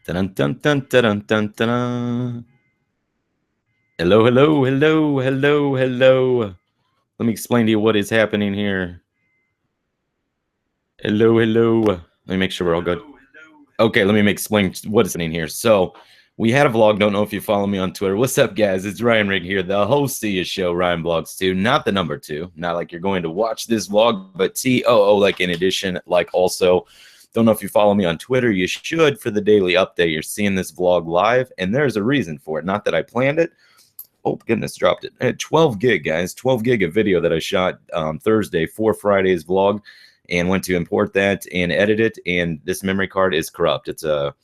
Dun, dun, dun, dun, dun, dun, dun. Hello, hello, hello, hello, hello. Let me explain to you what is happening here. Hello, hello. Let me make sure we're all good. Okay, let me explain what is happening here. So, we had a vlog. Don't know if you follow me on Twitter. What's up, guys? It's Ryan Rigg here, the host of your show, Ryan Blogs 2. Not the number 2. Not like you're going to watch this vlog, but TOO, like in addition, like also. Don't know if you follow me on Twitter. You should for the daily update. You're seeing this vlog live, and there's a reason for it. Not that I planned it. Oh, goodness, dropped it. I had 12 gig, guys. 12 gig of video that I shot Thursday for Friday's vlog and went to import that and edit it. And this memory card is corrupt. It's a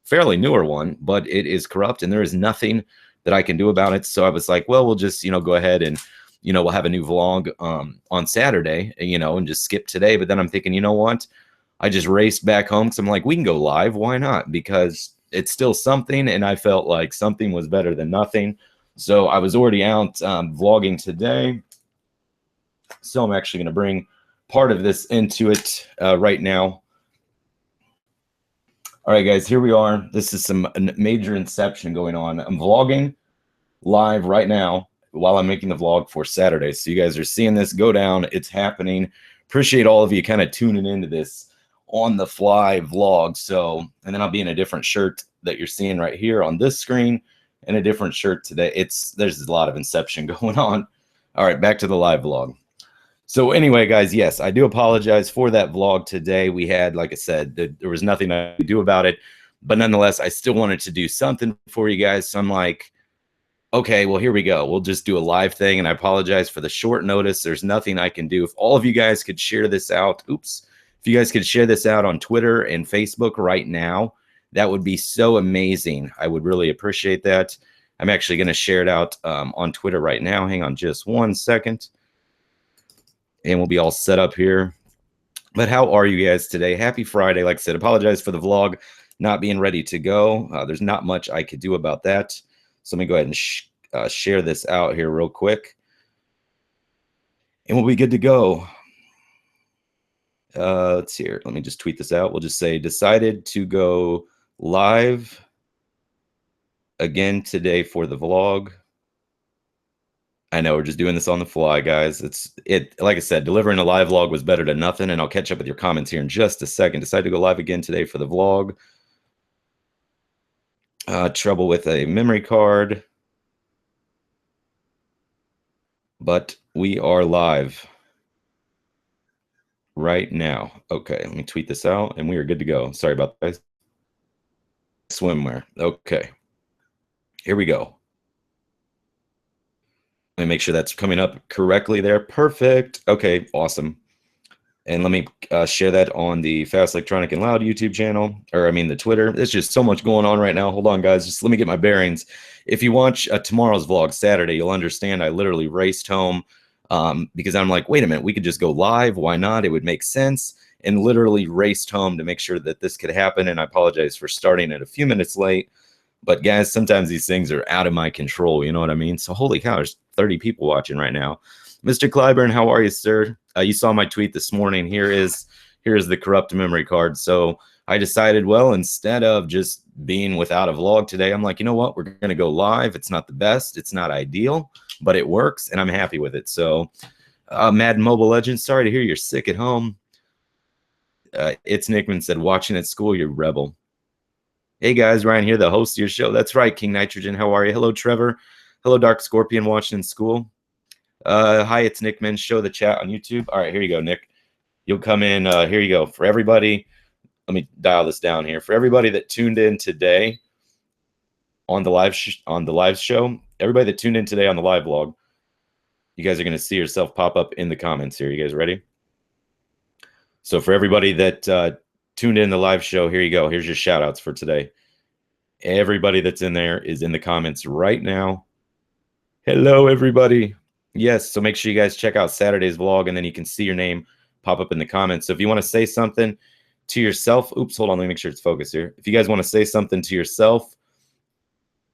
fairly newer one, but it is corrupt, and there is nothing that I can do about it. So I was like, well, we'll just, go ahead and, we'll have a new vlog on Saturday, and just skip today. But then I'm thinking, you know what? I just raced back home because I'm like, we can go live. Why not? Because it's still something, and I felt like something was better than nothing. So I was already out vlogging today. So I'm actually going to bring part of this into it right now. All right, guys, here we are. This is some major inception going on. I'm vlogging live right now while I'm making the vlog for Saturday. So you guys are seeing this go down. It's happening. Appreciate all of you kind of tuning into this on the fly vlog. So, and then I'll be in a different shirt that you're seeing right here on this screen, and a different shirt today. There's a lot of inception going on. All right, back to the live vlog. So anyway, guys, yes, I do apologize for that vlog today. We had, like I said, there was nothing I could do about it, but nonetheless, I still wanted to do something for you guys. So I'm like, okay, well, here we go. We'll just do a live thing, and I apologize for the short notice. There's nothing I can do. If all of you guys could share this out, if you guys could share this out on Twitter and Facebook right now, that would be so amazing. I would really appreciate that. I'm actually going to share it out on Twitter right now. Hang on just 1 second. And we'll be all set up here. But how are you guys today? Happy Friday. Like I said, apologize for the vlog not being ready to go. There's not much I could do about that. So let me go ahead and share this out here real quick. And we'll be good to go. Let's see here. Let me just tweet this out. We'll just say, decided to go live again today for the vlog. I know we're just doing this on the fly, guys. Like I said, delivering a live vlog was better than nothing, and I'll catch up with your comments here in just a second. Decided to go live again today for the vlog. Trouble with a memory card. But we are live right now. Okay, let me tweet this out, and we are good to go. Sorry about that. Swimwear. Okay. Here we go. Let me make sure that's coming up correctly there. Perfect. Okay, awesome. And let me share that on the Fast Electronic and Loud YouTube channel, or I mean the Twitter. There's just so much going on right now. Hold on, guys. Just let me get my bearings. If you watch tomorrow's vlog, Saturday, you'll understand I literally raced home because I'm like, wait a minute, we could just go live. Why not? It would make sense. And literally raced home to make sure that this could happen. And I apologize for starting it a few minutes late. But guys, sometimes these things are out of my control. You know what I mean? So holy cow, there's 30 people watching right now. Mr. Clyburn, how are you, sir? You saw my tweet this morning. Here is the corrupt memory card. So I decided, well, instead of just being without a vlog today, I'm like, you know what? We're going to go live. It's not the best. It's not ideal, but it works, and I'm happy with it. So Madden Mobile Legends, sorry to hear you're sick at home. It's Nickman said, watching at school, you rebel. Hey, guys, Ryan here, the host of your show. That's right, King Nitrogen. How are you? Hello, Trevor. Hello, Dark Scorpion watching in school. Hi, it's Nick Min. Show the chat on YouTube. All right, here you go, Nick. You'll come in. Here you go. For everybody, let me dial this down here. For everybody that tuned in today on the live show, everybody that tuned in today on the live vlog, you guys are going to see yourself pop up in the comments here. You guys ready? So for everybody that tuned in the live show, here you go. Here's your shout outs for today. Everybody that's in there is in the comments right now. Hello, everybody. Yes, so make sure you guys check out Saturday's vlog, and then you can see your name pop up in the comments. So if you want to say something to yourself, oops, hold on, let me make sure it's focused here. If you guys want to say something to yourself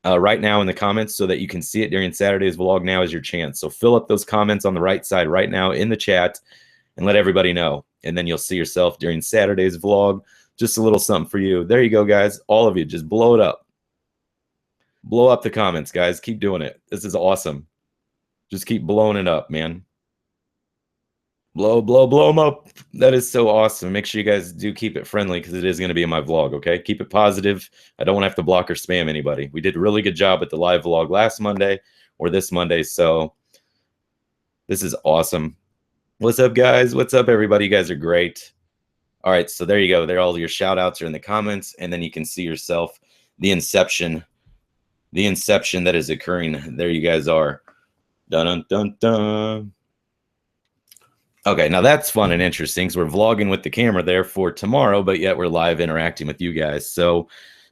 right now in the comments so that you can see it during Saturday's vlog, now is your chance. So fill up those comments on the right side right now in the chat and let everybody know. And then you'll see yourself during Saturday's vlog. Just a little something for you. There you go, guys. All of you, just blow it up. Blow up the comments, guys. Keep doing it. This is awesome. Just keep blowing it up, man. Blow them up. That is so awesome. Make sure you guys do keep it friendly because it is going to be in my vlog, okay? Keep it positive. I don't want to have to block or spam anybody. We did a really good job with the live vlog last Monday or this Monday, so this is awesome. What's up, guys? What's up, everybody? You guys are great. All right, so there you go. There, all your shout outs are in the comments, and then you can see yourself the inception that is occurring. There you guys are. Dun dun dun dun. Okay, now that's fun and interesting. So we're vlogging with the camera there for tomorrow, but yet we're live interacting with you guys. So,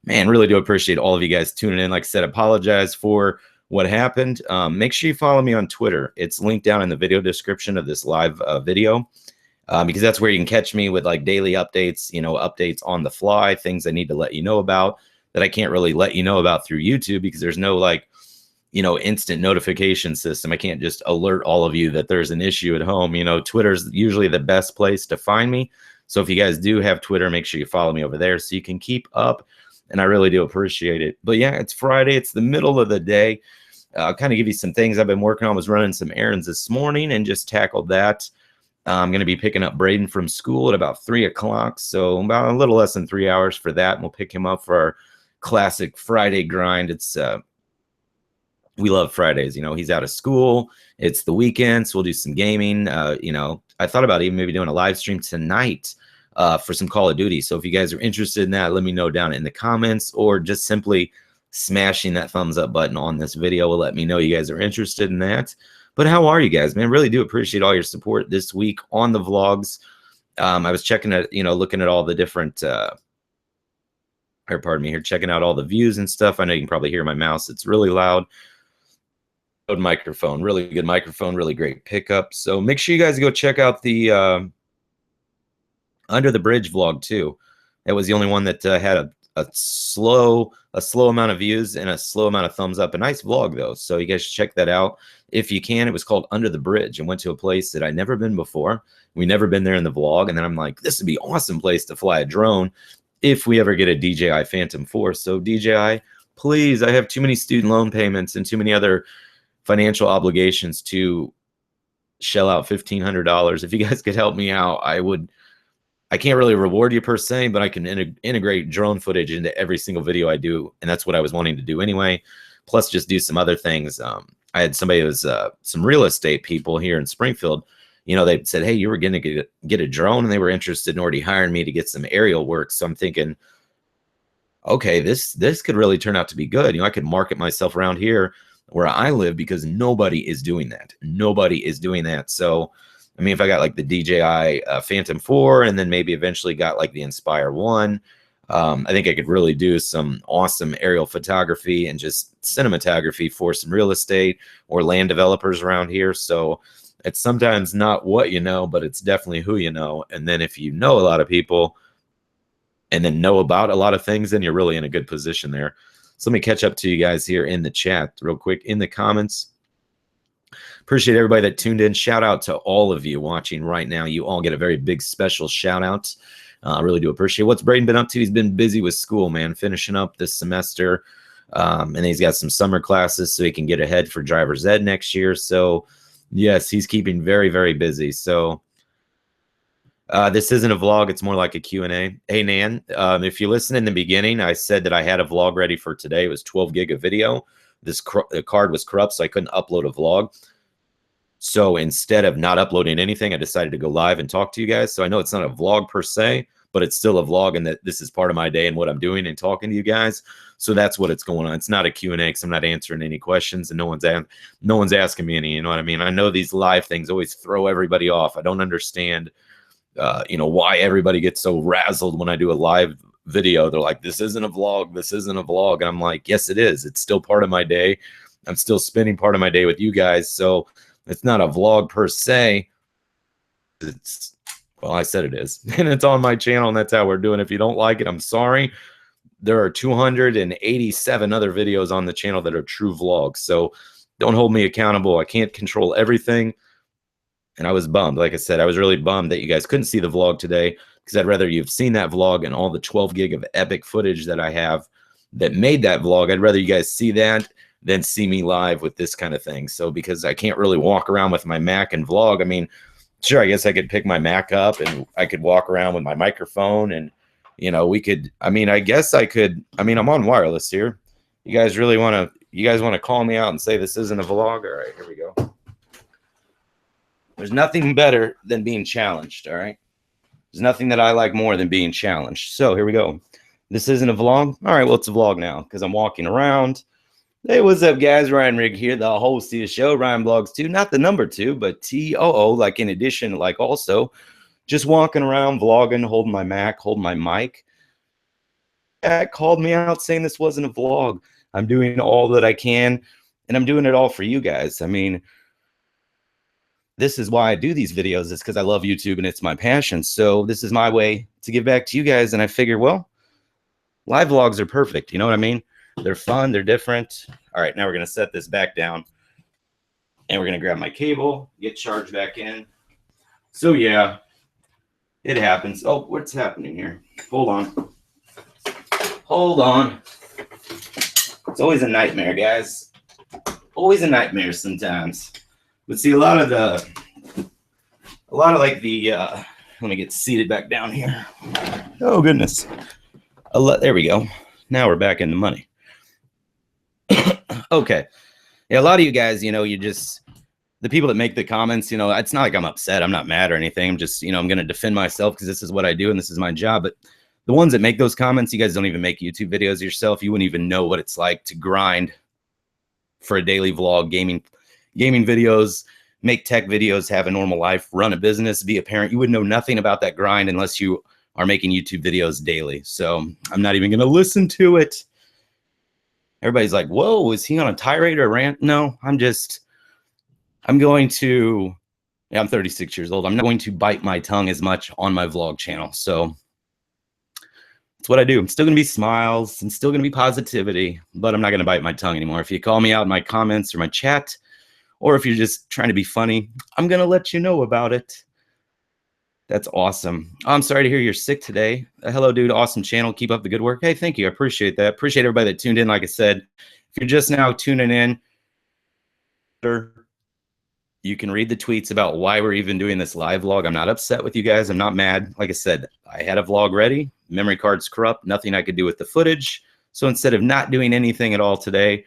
man, really do appreciate all of you guys tuning in. Like I said, apologize for what happened. Make sure you follow me on Twitter. It's linked down in the video description of this live video. Because that's where you can catch me with like daily updates, you know, updates on the fly, things I need to let you know about that I can't really let you know about through YouTube because there's no like, you know, instant notification system. I can't just alert all of you that there's an issue at home. You know, Twitter's usually the best place to find me. So if you guys do have Twitter, make sure you follow me over there so you can keep up. And I really do appreciate it. But yeah, it's Friday. It's the middle of the day. I'll kind of give you some things I've been working on. I was running some errands this morning and just tackled that. I'm going to be picking up Braden from school at about 3 o'clock. So about a little less than 3 hours for that. And we'll pick him up for our classic Friday grind. It's, we love Fridays. You know, he's out of school. It's the weekend, so we'll do some gaming. You know, I thought about even maybe doing a live stream tonight for some Call of Duty. So if you guys are interested in that, let me know down in the comments, or just simply smashing that thumbs up button on this video will let me know you guys are interested in that. But how are you guys, man? Really do appreciate all your support this week on the vlogs. I was checking at, you know, looking at all the different, or pardon me here, checking out all the views and stuff. I know you can probably hear my mouse. It's really loud. Good microphone, really good microphone, really great pickup. So make sure you guys go check out the Under the Bridge vlog too. That was the only one that had a slow amount of views and a slow amount of thumbs up. A nice vlog though, so you guys should check that out if you can. It was called Under the Bridge and went to a place that I'd never been before. We never been there in the vlog, and then I'm like, this would be an awesome place to fly a drone if we ever get a DJI Phantom 4. So DJI, please, I have too many student loan payments and too many other financial obligations to shell out $1,500. If you guys could help me out, I can't really reward you per se, but I can integrate drone footage into every single video I do. And that's what I was wanting to do anyway. Plus just do some other things. I had somebody who was some real estate people here in Springfield. You know, they said, hey, you were going to get a drone, and they were interested in already hiring me to get some aerial work. So I'm thinking, okay, this could really turn out to be good. You know, I could market myself around here where I live because nobody is doing that. Nobody is doing that. So, I mean, if I got like the DJI Phantom 4 and then maybe eventually got like the Inspire 1, I think I could really do some awesome aerial photography and just cinematography for some real estate or land developers around here. So it's sometimes not what you know, but it's definitely who you know. And then if you know a lot of people and then know about a lot of things, then you're really in a good position there. So let me catch up to you guys here in the chat real quick in the comments. Appreciate everybody that tuned in. Shout out to all of you watching right now. You all get a very big special shout out. I really do appreciate it. What's Braden been up to? He's been busy with school, man, finishing up this semester. And he's got some summer classes so he can get ahead for driver's ed next year. So yes, he's keeping very, very busy. So this isn't a vlog. It's more like a Q&A. Hey, Nan, if you listen in the beginning, I said that I had a vlog ready for today. It was 12 gig of video. The card was corrupt, so I couldn't upload a vlog. So instead of not uploading anything, I decided to go live and talk to you guys. So I know it's not a vlog per se, but it's still a vlog, and that this is part of my day and what I'm doing and talking to you guys. So that's what it's going on. It's not a Q&A because I'm not answering any questions, and no one's asking me any. You know what I mean? I know these live things always throw everybody off. I don't understand, you know, why everybody gets so razzled when I do a live video. They're like, this isn't a vlog. This isn't a vlog. And I'm like, yes, it is. It's still part of my day. I'm still spending part of my day with you guys. So it's not a vlog per se. It's, well, I said it is. And it's on my channel, and that's how we're doing. If you don't like it, I'm sorry. There are 287 other videos on the channel that are true vlogs. So don't hold me accountable. I can't control everything. And I was bummed. Like I said, I was really bummed that you guys couldn't see the vlog today. because I'd rather you've seen that vlog and all the 12 gig of epic footage that I have that made that vlog. I'd rather you guys see that than see me live with this kind of thing. So because I can't really walk around with my Mac and vlog, I mean, sure, I guess I could pick my Mac up and I could walk around with my microphone and, you know, we could, I mean, I guess I could, I mean, I'm on wireless here. You guys really want to, you guys want to call me out and say this isn't a vlog? All right, here we go. There's nothing better than being challenged, all right? There's nothing that I like more than being challenged. So here we go. This isn't a vlog? All right, well, it's a vlog now because I'm walking around. Hey, what's up, guys? Ryan Rigg here, the host of the show, Ryan Blogs 2. Not the number 2, but T-O-O, like in addition, like also. Just walking around, vlogging, holding my Mac, holding my mic. Matt called me out saying this wasn't a vlog. I'm doing all that I can, and I'm doing it all for you guys. I mean, this is why I do these videos. It's because I love YouTube, and it's my passion. So this is my way to give back to you guys, and I figure, well, live vlogs are perfect. You know what I mean? They're fun. They're different. All right, now we're going to set this back down, and we're going to grab my cable, get charged back in. So, yeah, it happens. Oh, what's happening here? Hold on. Hold on. It's always a nightmare, guys. Always a nightmare sometimes. But see, a lot of like the, let me get seated back down here. Oh, goodness. There we go. Now we're back in the money. Okay. Yeah, a lot of you guys, you know, you just, the people that make the comments, you know, it's not like I'm upset. I'm not mad or anything. I'm just, you know, I'm going to defend myself because this is what I do and this is my job. But the ones that make those comments, you guys don't even make YouTube videos yourself. You wouldn't even know what it's like to grind for a daily vlog, gaming videos, make tech videos, have a normal life, run a business, be a parent. You would know nothing about that grind unless you are making YouTube videos daily. So I'm not even going to listen to it. Everybody's like, whoa, is he on a tirade or a rant? No, I'm going to, yeah, I'm 36 years old. I'm not going to bite my tongue as much on my vlog channel. So that's what I do. I'm still going to be smiles and still going to be positivity, but I'm not going to bite my tongue anymore. If you call me out in my comments or my chat, or if you're just trying to be funny, I'm going to let you know about it. That's awesome. I'm sorry to hear you're sick today. Hello, dude. Awesome channel. Keep up the good work. Hey, thank you. I appreciate that. Appreciate everybody that tuned in. Like I said, if you're just now tuning in, you can read the tweets about why we're even doing this live vlog. I'm not upset with you guys. I'm not mad. Like I said, I had a vlog ready. Memory card's corrupt. Nothing I could do with the footage. So instead of not doing anything at all today,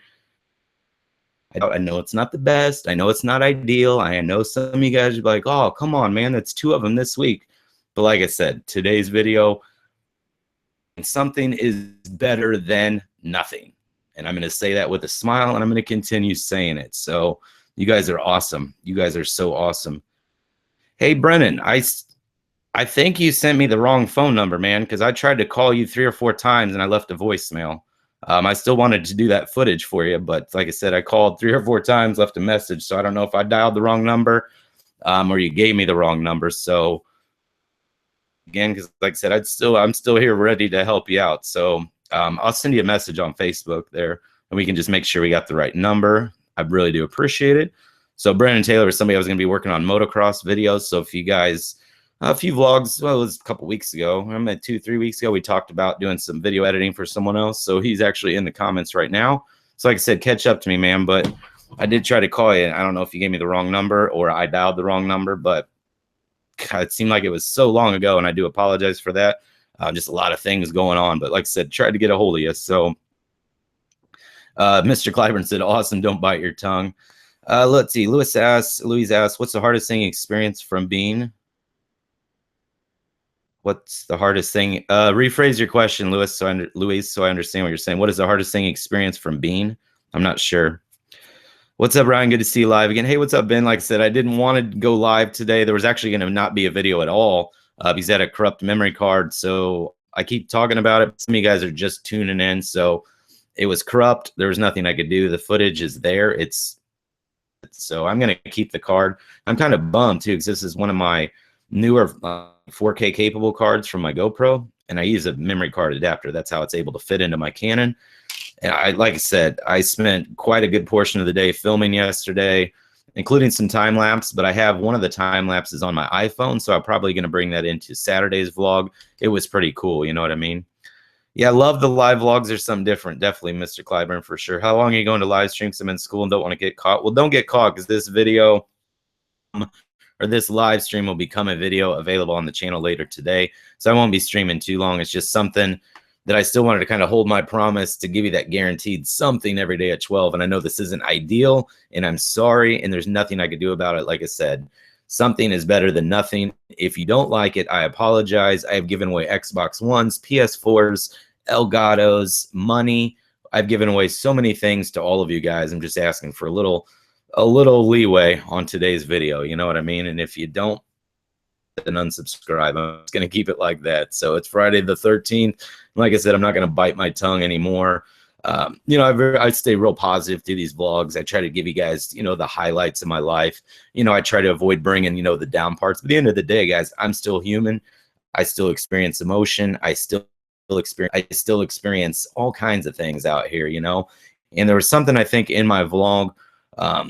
I know it's not the best. I know it's not ideal. I know some of you guys are like, oh, come on, man. That's 2 of them this week. But like I said, today's video, something is better than nothing. And I'm going to say that with a smile, and I'm going to continue saying it. So you guys are awesome. You guys are so awesome. Hey, Brennan, I think you sent me the wrong phone number, man, because I tried to call you 3 or 4 times, and I left a voicemail. I still wanted to do that footage for you, but like I said, I called 3 or 4 times, left a message. So I don't know if I dialed the wrong number or you gave me the wrong number. So again, because like I said, I'm still here ready to help you out. So I'll send you a message on Facebook there, and we can just make sure we got the right number. I really do appreciate it. So Brandon Taylor is somebody I was going to be working on motocross videos. So if you guys, a few vlogs, well, it was a couple weeks ago. I meant 2-3 weeks ago, we talked about doing some video editing for someone else. So he's actually in the comments right now. So like I said, catch up to me, man. But I did try to call you. I don't know if you gave me the wrong number or I dialed the wrong number, but God, it seemed like it was so long ago, and I do apologize for that. Just a lot of things going on. But like I said, tried to get a hold of you. So Mr. Clyburn said, awesome, don't bite your tongue. Let's see. Louise asks, what's the hardest thing experience from being? What's the hardest thing? Rephrase your question, Louise, so I understand what you're saying. What is the hardest thing experience from being? I'm not sure. What's up, Ryan? Good to see you live again. Hey, what's up, Ben? Like I said, I didn't want to go live today. There was actually going to not be a video at all because I had a corrupt memory card. So I keep talking about it. Some of you guys are just tuning in. So it was corrupt. There was nothing I could do. The footage is there. So I'm going to keep the card. I'm kind of bummed too, because this is one of my newer 4K capable cards from my GoPro, and I use a memory card adapter. That's how it's able to fit into my Canon. And like I said, I spent quite a good portion of the day filming yesterday, including some time lapse, but I have one of the time lapses on my iPhone, so I'm probably going to bring that into Saturday's vlog. It was pretty cool, you know what I mean? Yeah, I love the live vlogs. There's something different. Definitely, Mr. Clyburn, for sure. How long are you going to live streams? I'm in school and don't want to get caught. Well, don't get caught, because this video or this live stream will become a video available on the channel later today. So I won't be streaming too long. It's just something that I still wanted to kind of hold my promise to give you that guaranteed something every day at 12. And I know this isn't ideal, and I'm sorry, and there's nothing I could do about it. Like I said, something is better than nothing. If you don't like it, I apologize. I have given away Xbox Ones, PS4s, Elgatos, money. I've given away so many things to all of you guys. I'm just asking for a little leeway on today's video. You know what I mean? And if you don't, then unsubscribe. I'm just going to keep it like that. So it's Friday the 13th. Like I said, I'm not going to bite my tongue anymore. You know, I stay real positive through these vlogs. I try to give you guys, you know, the highlights of my life. You know, I try to avoid bringing, you know, the down parts. But at the end of the day, guys, I'm still human. I still experience emotion. I still experience all kinds of things out here, you know. And there was something I think in my vlog.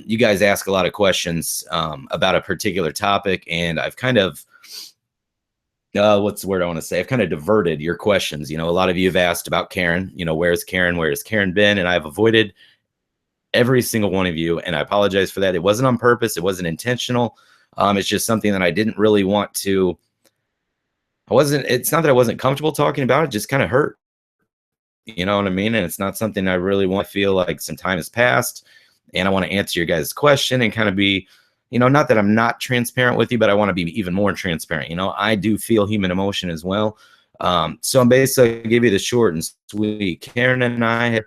You guys ask a lot of questions about a particular topic, and I've kind of what's the word I want to say? I've kind of diverted your questions. You know, a lot of you have asked about Karen. You know, where's Karen? Where has Karen been? And I've avoided every single one of you, and I apologize for that. It wasn't on purpose. It wasn't intentional. It's just something that I didn't really want to. It's not that I wasn't comfortable talking about it. Just kind of hurt. You know what I mean? And it's not something I really want to feel like some time has passed, and I want to answer your guys' question and kind of be, you know, not that I'm not transparent with you, but I want to be even more transparent. You know, I do feel human emotion as well. So I'm basically give you the short and sweet. Karen and I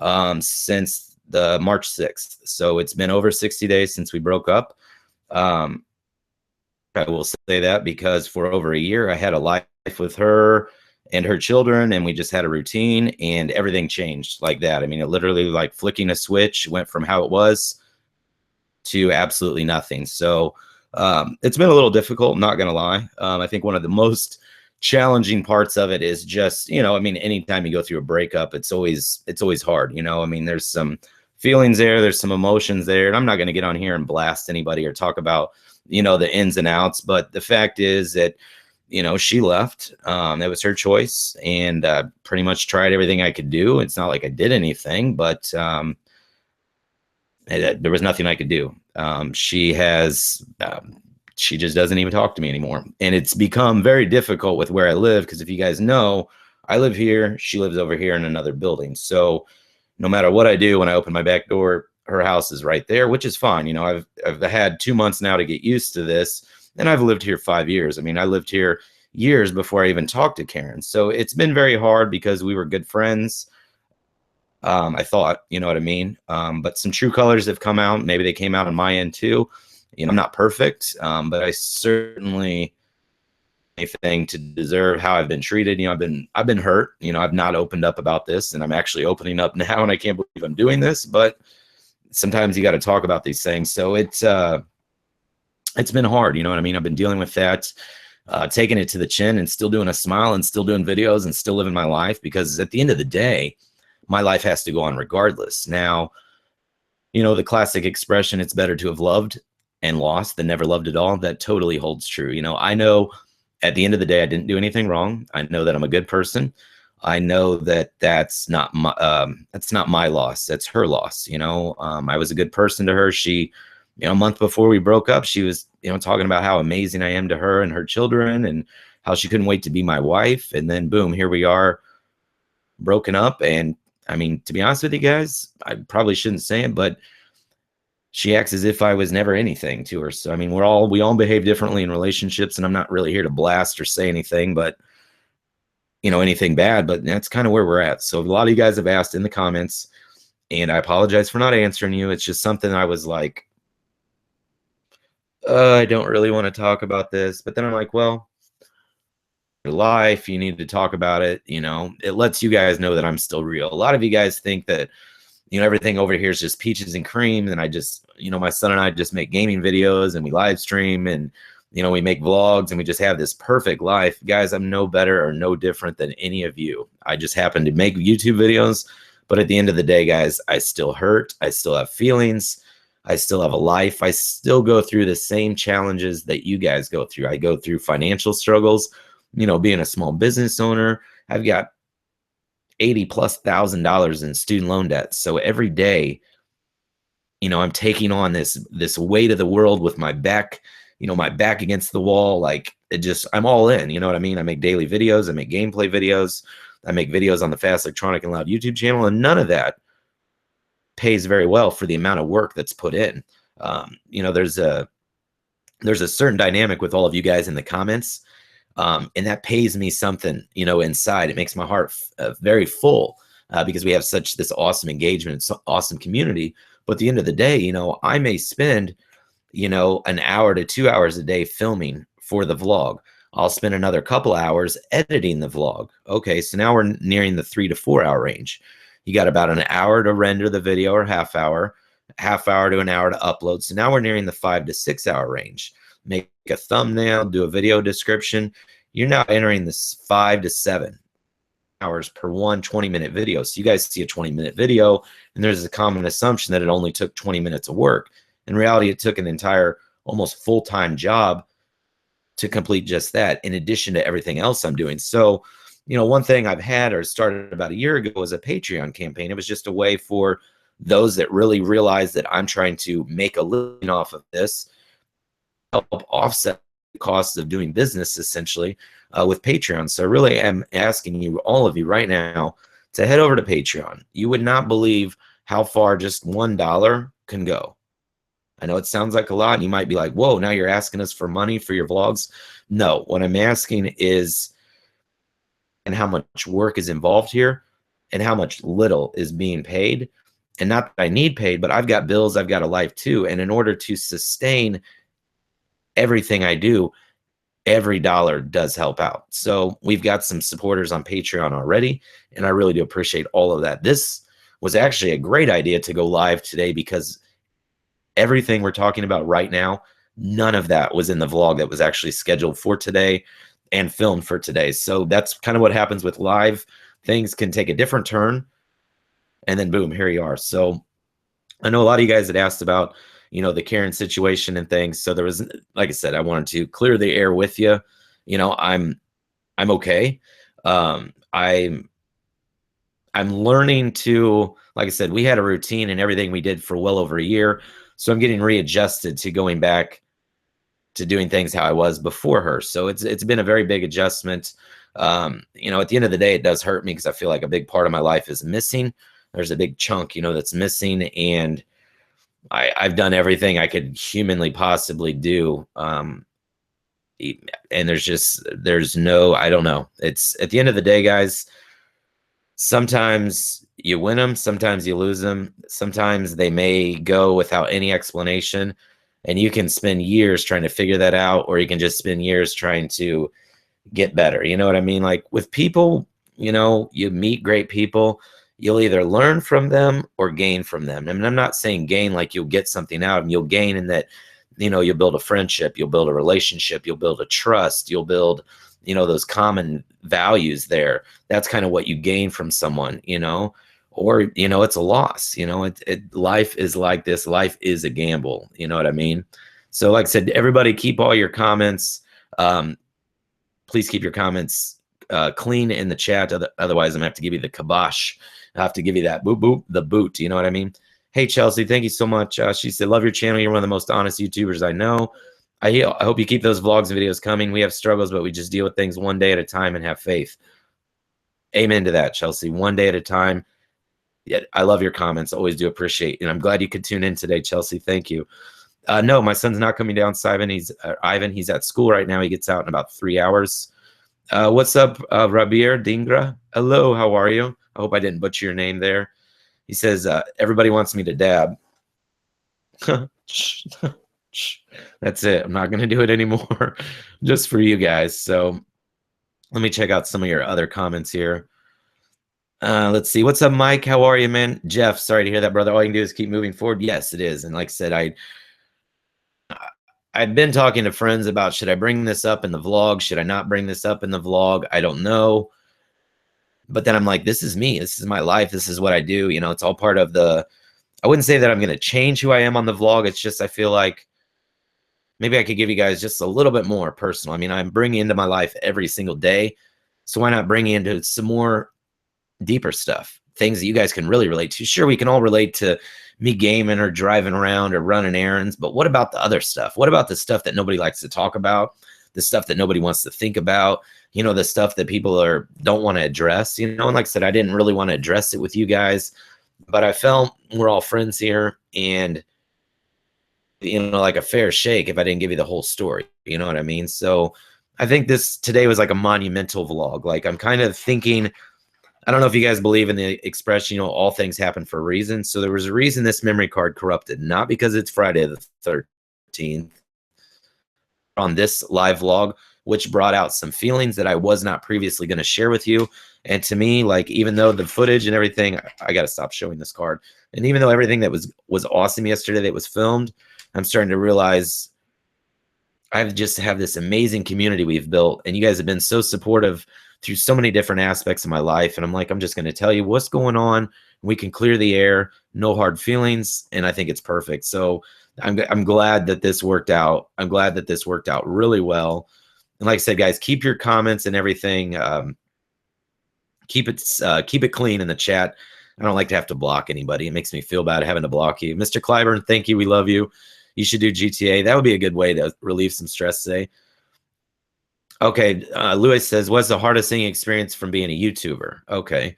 have since the March 6th. So it's been over 60 days since we broke up. I will say that because for over a year, I had a life with her and her children, and we just had a routine, and everything changed like that. I mean, it literally, like flicking a switch, went from how it was to absolutely nothing. So it's been a little difficult, not gonna lie. I think one of the most challenging parts of it is just, you know, I mean, anytime you go through a breakup, it's always hard, you know. I mean, there's some feelings there, there's some emotions there, and I'm not gonna get on here and blast anybody or talk about, you know, the ins and outs, but the fact is that, you know, she left. It was her choice, and pretty much tried everything I could do. It's not like I did anything, but there was nothing I could do. She just doesn't even talk to me anymore. And it's become very difficult with where I live, because if you guys know, I live here, she lives over here in another building. So no matter what I do, when I open my back door, her house is right there, which is fine. You know, I've had 2 months now to get used to this, and I've lived here 5 years. I mean, I lived here years before I even talked to Karen. So it's been very hard because we were good friends. I thought, you know what I mean? But some true colors have come out. Maybe they came out on my end too. You know, I'm not perfect, but I certainly anything to deserve how I've been treated. You know, I've been hurt. You know, I've not opened up about this, and I'm actually opening up now, and I can't believe I'm doing this. But sometimes you got to talk about these things. So it's been hard. You know what I mean? I've been dealing with that, taking it to the chin, and still doing a smile, and still doing videos, and still living my life, because at the end of the day, my life has to go on regardless. Now, you know, the classic expression, it's better to have loved and lost than never loved at all, that totally holds true. You know, I know at the end of the day, I didn't do anything wrong. I know that I'm a good person. I know that that's not my loss. That's her loss. You know, I was a good person to her. She, you know, a month before we broke up, she was, you know, talking about how amazing I am to her and her children, and how she couldn't wait to be my wife. And then boom, here we are, broken up. And I mean, to be honest with you guys, I probably shouldn't say it, but she acts as if I was never anything to her. So, I mean, we all behave differently in relationships, and I'm not really here to blast or say anything, but, you know, anything bad, but that's kind of where we're at. So a lot of you guys have asked in the comments, and I apologize for not answering you. It's just something I was like, I don't really want to talk about this. But then I'm like, well, your life, you need to talk about it. You know, it lets you guys know that I'm still real. A lot of you guys think that, you know, everything over here is just peaches and cream, and I just, you know, my son and I just make gaming videos, and we live stream, and, you know, we make vlogs, and we just have this perfect life. Guys, I'm no better or no different than any of you. I just happen to make YouTube videos, but at the end of the day, guys, I still hurt. I still have feelings. I still have a life. I still go through the same challenges that you guys go through. I go through financial struggles, being a small business owner. I've got 80 plus $1,000 in student loan debt. So every day, I'm taking on this weight of the world with my back, my back against the wall. Like I'm all in, you know what I mean? I make daily videos, I make gameplay videos, I make videos on the Fast Electronic and Loud YouTube channel, and none of that pays very well for the amount of work that's put in. There's a certain dynamic with all of you guys in the comments, and that pays me something, inside. It makes my heart very full because we have this awesome engagement, so awesome community. But at the end of the day, I may spend, an hour to 2 hours a day filming for the vlog. I'll spend another couple hours editing the vlog. Okay, so now we're nearing the 3 to 4 hour range. You got about an hour to render the video, or half hour to an hour to upload. So now we're nearing the 5 to 6 hour range. Make a thumbnail, do a video description. You're now entering this 5 to 7 hours per one 20-minute video. So you guys see a 20-minute video, and there's a common assumption that it only took 20 minutes of work. In reality, it took an entire, almost full-time job to complete just that, in addition to everything else I'm doing. So, one thing I've had, or started about a year ago, was a Patreon campaign. It was just a way for those that really realize that I'm trying to make a living off of this, help offset the costs of doing business, essentially, with Patreon. So I really am asking you, all of you right now, to head over to Patreon. You would not believe how far just $1 can go. I know it sounds like a lot, and you might be like, whoa, now you're asking us for money for your vlogs. No, what I'm asking is, and how much work is involved here, and how much little is being paid. And not that I need paid, but I've got bills, I've got a life too. And in order to sustain everything I do, every dollar does help out. So we've got some supporters on Patreon already, and I really do appreciate all of that. This was actually a great idea to go live today, because everything we're talking about right now, none of that was in the vlog that was actually scheduled for today and filmed for today. So that's kind of what happens with live. Things can take a different turn, and then boom, here you are. So I know a lot of you guys had asked about, the Karen situation and things. So there was, like I said, I wanted to clear the air with you. I'm okay. I'm learning to, like I said, we had a routine and everything we did for well over a year. So I'm getting readjusted to going back to doing things how I was before her. So it's been a very big adjustment. At the end of the day, it does hurt me, because I feel like a big part of my life is missing. There's a big chunk, that's missing, and I've done everything I could humanly possibly do. And there's no, I don't know. It's, at the end of the day, guys, sometimes you win them, sometimes you lose them. Sometimes they may go without any explanation, and you can spend years trying to figure that out, or you can just spend years trying to get better. You know what I mean? Like with people, you meet great people, you'll either learn from them or gain from them. I mean, I'm not saying gain like you'll get something out of them. You'll gain in that, you'll build a friendship, you'll build a relationship, you'll build a trust, you'll build, those common values there. That's kind of what you gain from someone, or, it's a loss. Life is like this. Life is a gamble. You know what I mean? So like I said, everybody keep all your comments. Please keep your comments clean in the chat. Otherwise, I'm gonna have to give you the kibosh. I have to give you that the boot. You know what I mean? Hey, Chelsea, thank you so much. She said, love your channel. You're one of the most honest YouTubers I know. I hope you keep those vlogs and videos coming. We have struggles, but we just deal with things one day at a time and have faith. Amen to that, Chelsea. One day at a time. Yeah, I love your comments. Always do appreciate. And I'm glad you could tune in today, Chelsea. Thank you. No, my son's not coming down, Ivan. He's at school right now. He gets out in about 3 hours. What's up, Rabir Dingra? Hello, how are you? I hope I didn't butcher your name there. He says, everybody wants me to dab. That's it. I'm not going to do it anymore just for you guys. So let me check out some of your other comments here. Let's see. What's up, Mike? How are you, man? Jeff, sorry to hear that, brother. All you can do is keep moving forward. Yes, it is. And like I said, I've been talking to friends about, should I bring this up in the vlog? Should I not bring this up in the vlog? I don't know. But then I'm like, this is me. This is my life. This is what I do. It's all part of the I wouldn't say that I'm going to change who I am on the vlog. It's just I feel like maybe I could give you guys just a little bit more personal. I mean, I'm bringing into my life every single day. So why not bring you into some more deeper stuff, things that you guys can really relate to? Sure, we can all relate to me gaming or driving around or running errands, but what about the other stuff? What about the stuff that nobody likes to talk about, the stuff that nobody wants to think about, you know, the stuff that people don't want to address, you know? And like I said, I didn't really want to address it with you guys, but I felt we're all friends here, and you know, like a fair shake if I didn't give you the whole story, you know what I mean? So I think this today was like a monumental vlog. Like I'm kind of thinking, I don't know if you guys believe in the expression, you know, all things happen for a reason. So there was a reason this memory card corrupted, not because it's Friday the 13th on this live vlog, which brought out some feelings that I was not previously going to share with you. And to me, like, even though the footage and everything, I got to stop showing this card. And even though everything that was awesome yesterday that was filmed, I'm starting to realize I just have this amazing community we've built, and you guys have been so supportive through so many different aspects of my life. And I'm like, I'm just going to tell you what's going on. We can clear the air, no hard feelings. And I think it's perfect. So I'm glad that this worked out. I'm glad that this worked out really well. And like I said, guys, keep your comments and everything. Keep it clean in the chat. I don't like to have to block anybody. It makes me feel bad having to block you. Mr. Clyburn, thank you. We love you. You should do GTA. That would be a good way to relieve some stress today. Okay, Lewis says, what's the hardest thing experience from being a YouTuber? Okay,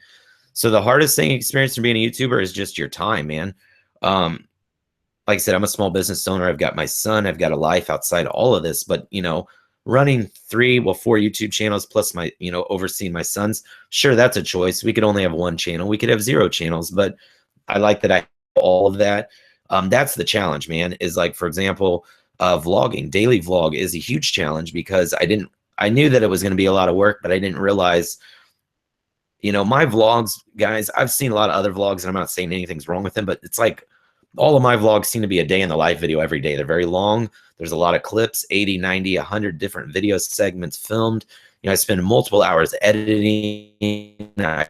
so the hardest thing experience from being a YouTuber is just your time, man. Like I said, I'm a small business owner. I've got my son. I've got a life outside of all of this. But, you know, running 4 YouTube channels plus my, you know, overseeing my sons, sure, that's a choice. We could only have one channel. We could have 0 channels. But I like that I have all of that. That's the challenge, man, is like, for example, vlogging. Daily vlog is a huge challenge because I knew that it was going to be a lot of work, but I didn't realize, you know, my vlogs, guys, I've seen a lot of other vlogs, and I'm not saying anything's wrong with them, but it's like all of my vlogs seem to be a day in the life video every day. They're very long. There's a lot of clips, 80, 90, 100 different video segments filmed. You know, I spend multiple hours editing. I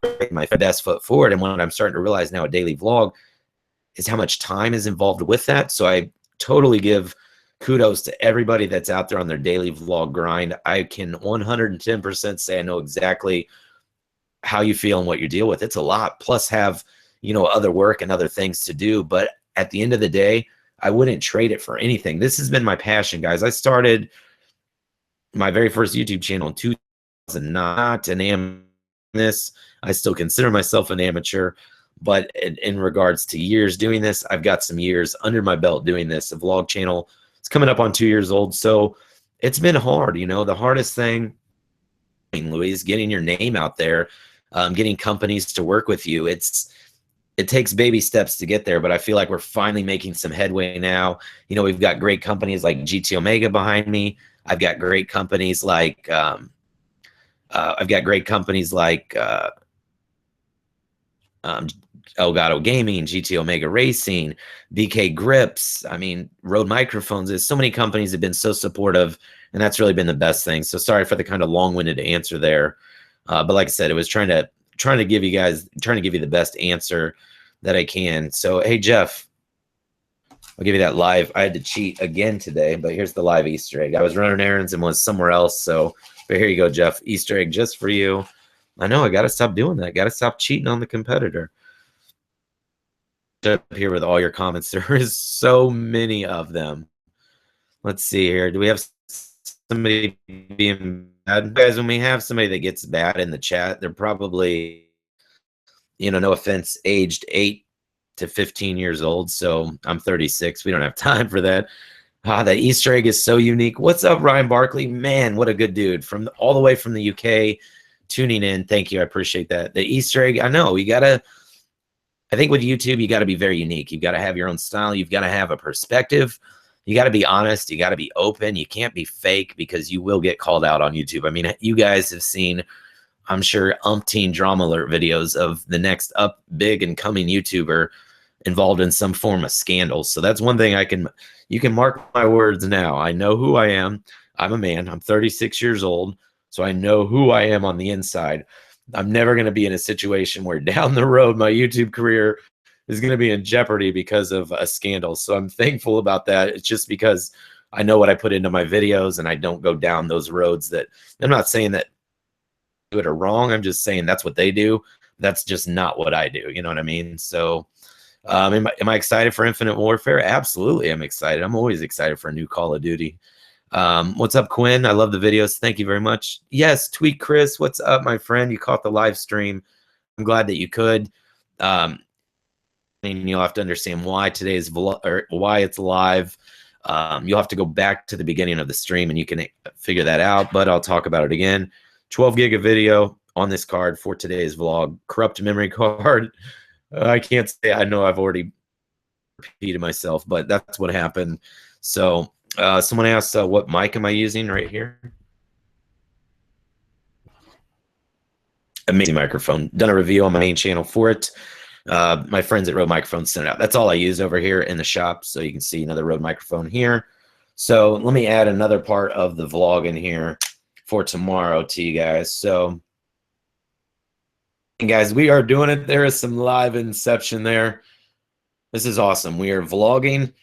put my best foot forward. And what I'm starting to realize now, a daily vlog, is how much time is involved with that. So I totally give kudos to everybody that's out there on their daily vlog grind. I can 110% say I know exactly how you feel and what you deal with. It's a lot, plus have, you know, other work and other things to do. But at the end of the day, I wouldn't trade it for anything. This has been my passion, guys. I started my very first YouTube channel in 2009. Not an amateur. I still consider myself an amateur. But in regards to years doing this, I've got some years under my belt doing this. A vlog channel, it's coming up on 2 years old. So it's been hard. You know, the hardest thing, Louise, getting your name out there, getting companies to work with you. It takes baby steps to get there, but I feel like we're finally making some headway now. You know, we've got great companies like GT Omega behind me. I've got great companies like Elgato Gaming, GT Omega Racing, BK Grips. I mean, Rode Microphones. There's so many companies have been so supportive, and that's really been the best thing. So sorry for the kind of long-winded answer there, but like I said, it was trying to give you the best answer that I can. So hey, Jeff, I'll give you that live. I had to cheat again today, but here's the live Easter egg. I was running errands and was somewhere else. So, but here you go, Jeff. Easter egg just for you. I know I got to stop doing that. Got to stop cheating on the competitor. Up here with all your comments. There is so many of them. Let's see here. Do we have somebody being bad? Guys, when we have somebody that gets bad in the chat, they're probably, you know, no offense, aged 8 to 15 years old. So I'm 36. We don't have time for that. That Easter egg is so unique. What's up, Ryan Barkley? Man, what a good dude. From all the way from the UK tuning in. Thank you. I appreciate that. The Easter egg, I know you gotta, I think with YouTube, you got to be very unique. You've got to have your own style. You've got to have a perspective. You got to be honest. You got to be open. You can't be fake because you will get called out on YouTube. I mean, you guys have seen, I'm sure, umpteen drama alert videos of the next up big and coming YouTuber involved in some form of scandal. So that's one thing you can mark my words now. I know who I am. I'm a man. I'm 36 years old. So I know who I am on the inside. I'm never going to be in a situation where down the road, my YouTube career is going to be in jeopardy because of a scandal. So I'm thankful about that. It's just because I know what I put into my videos and I don't go down those roads. That I'm not saying that good or wrong. I'm just saying that's what they do. That's just not what I do. You know what I mean? So am I excited for Infinite Warfare? Absolutely, I'm excited. I'm always excited for a new Call of Duty. What's up, Quinn? I love the videos. Thank you very much. Yes, Tweet Chris. What's up, my friend? You caught the live stream. I'm glad that you could. And you'll have to understand why today's or why it's live. You'll have to go back to the beginning of the stream and you can figure that out, but I'll talk about it again. 12 gig of video on this card for today's vlog. Corrupt memory card. I can't say, I know I've already repeated myself, but that's what happened. So someone asked, what mic am I using right here? Amazing microphone. Done a review on my main channel for it. My friends at Rode Microphones sent it out. That's all I use over here in the shop. So you can see another Rode microphone here. So let me add another part of the vlog in here for tomorrow to you guys. So guys, we are doing it. There is some live inception there. This is awesome. We are vlogging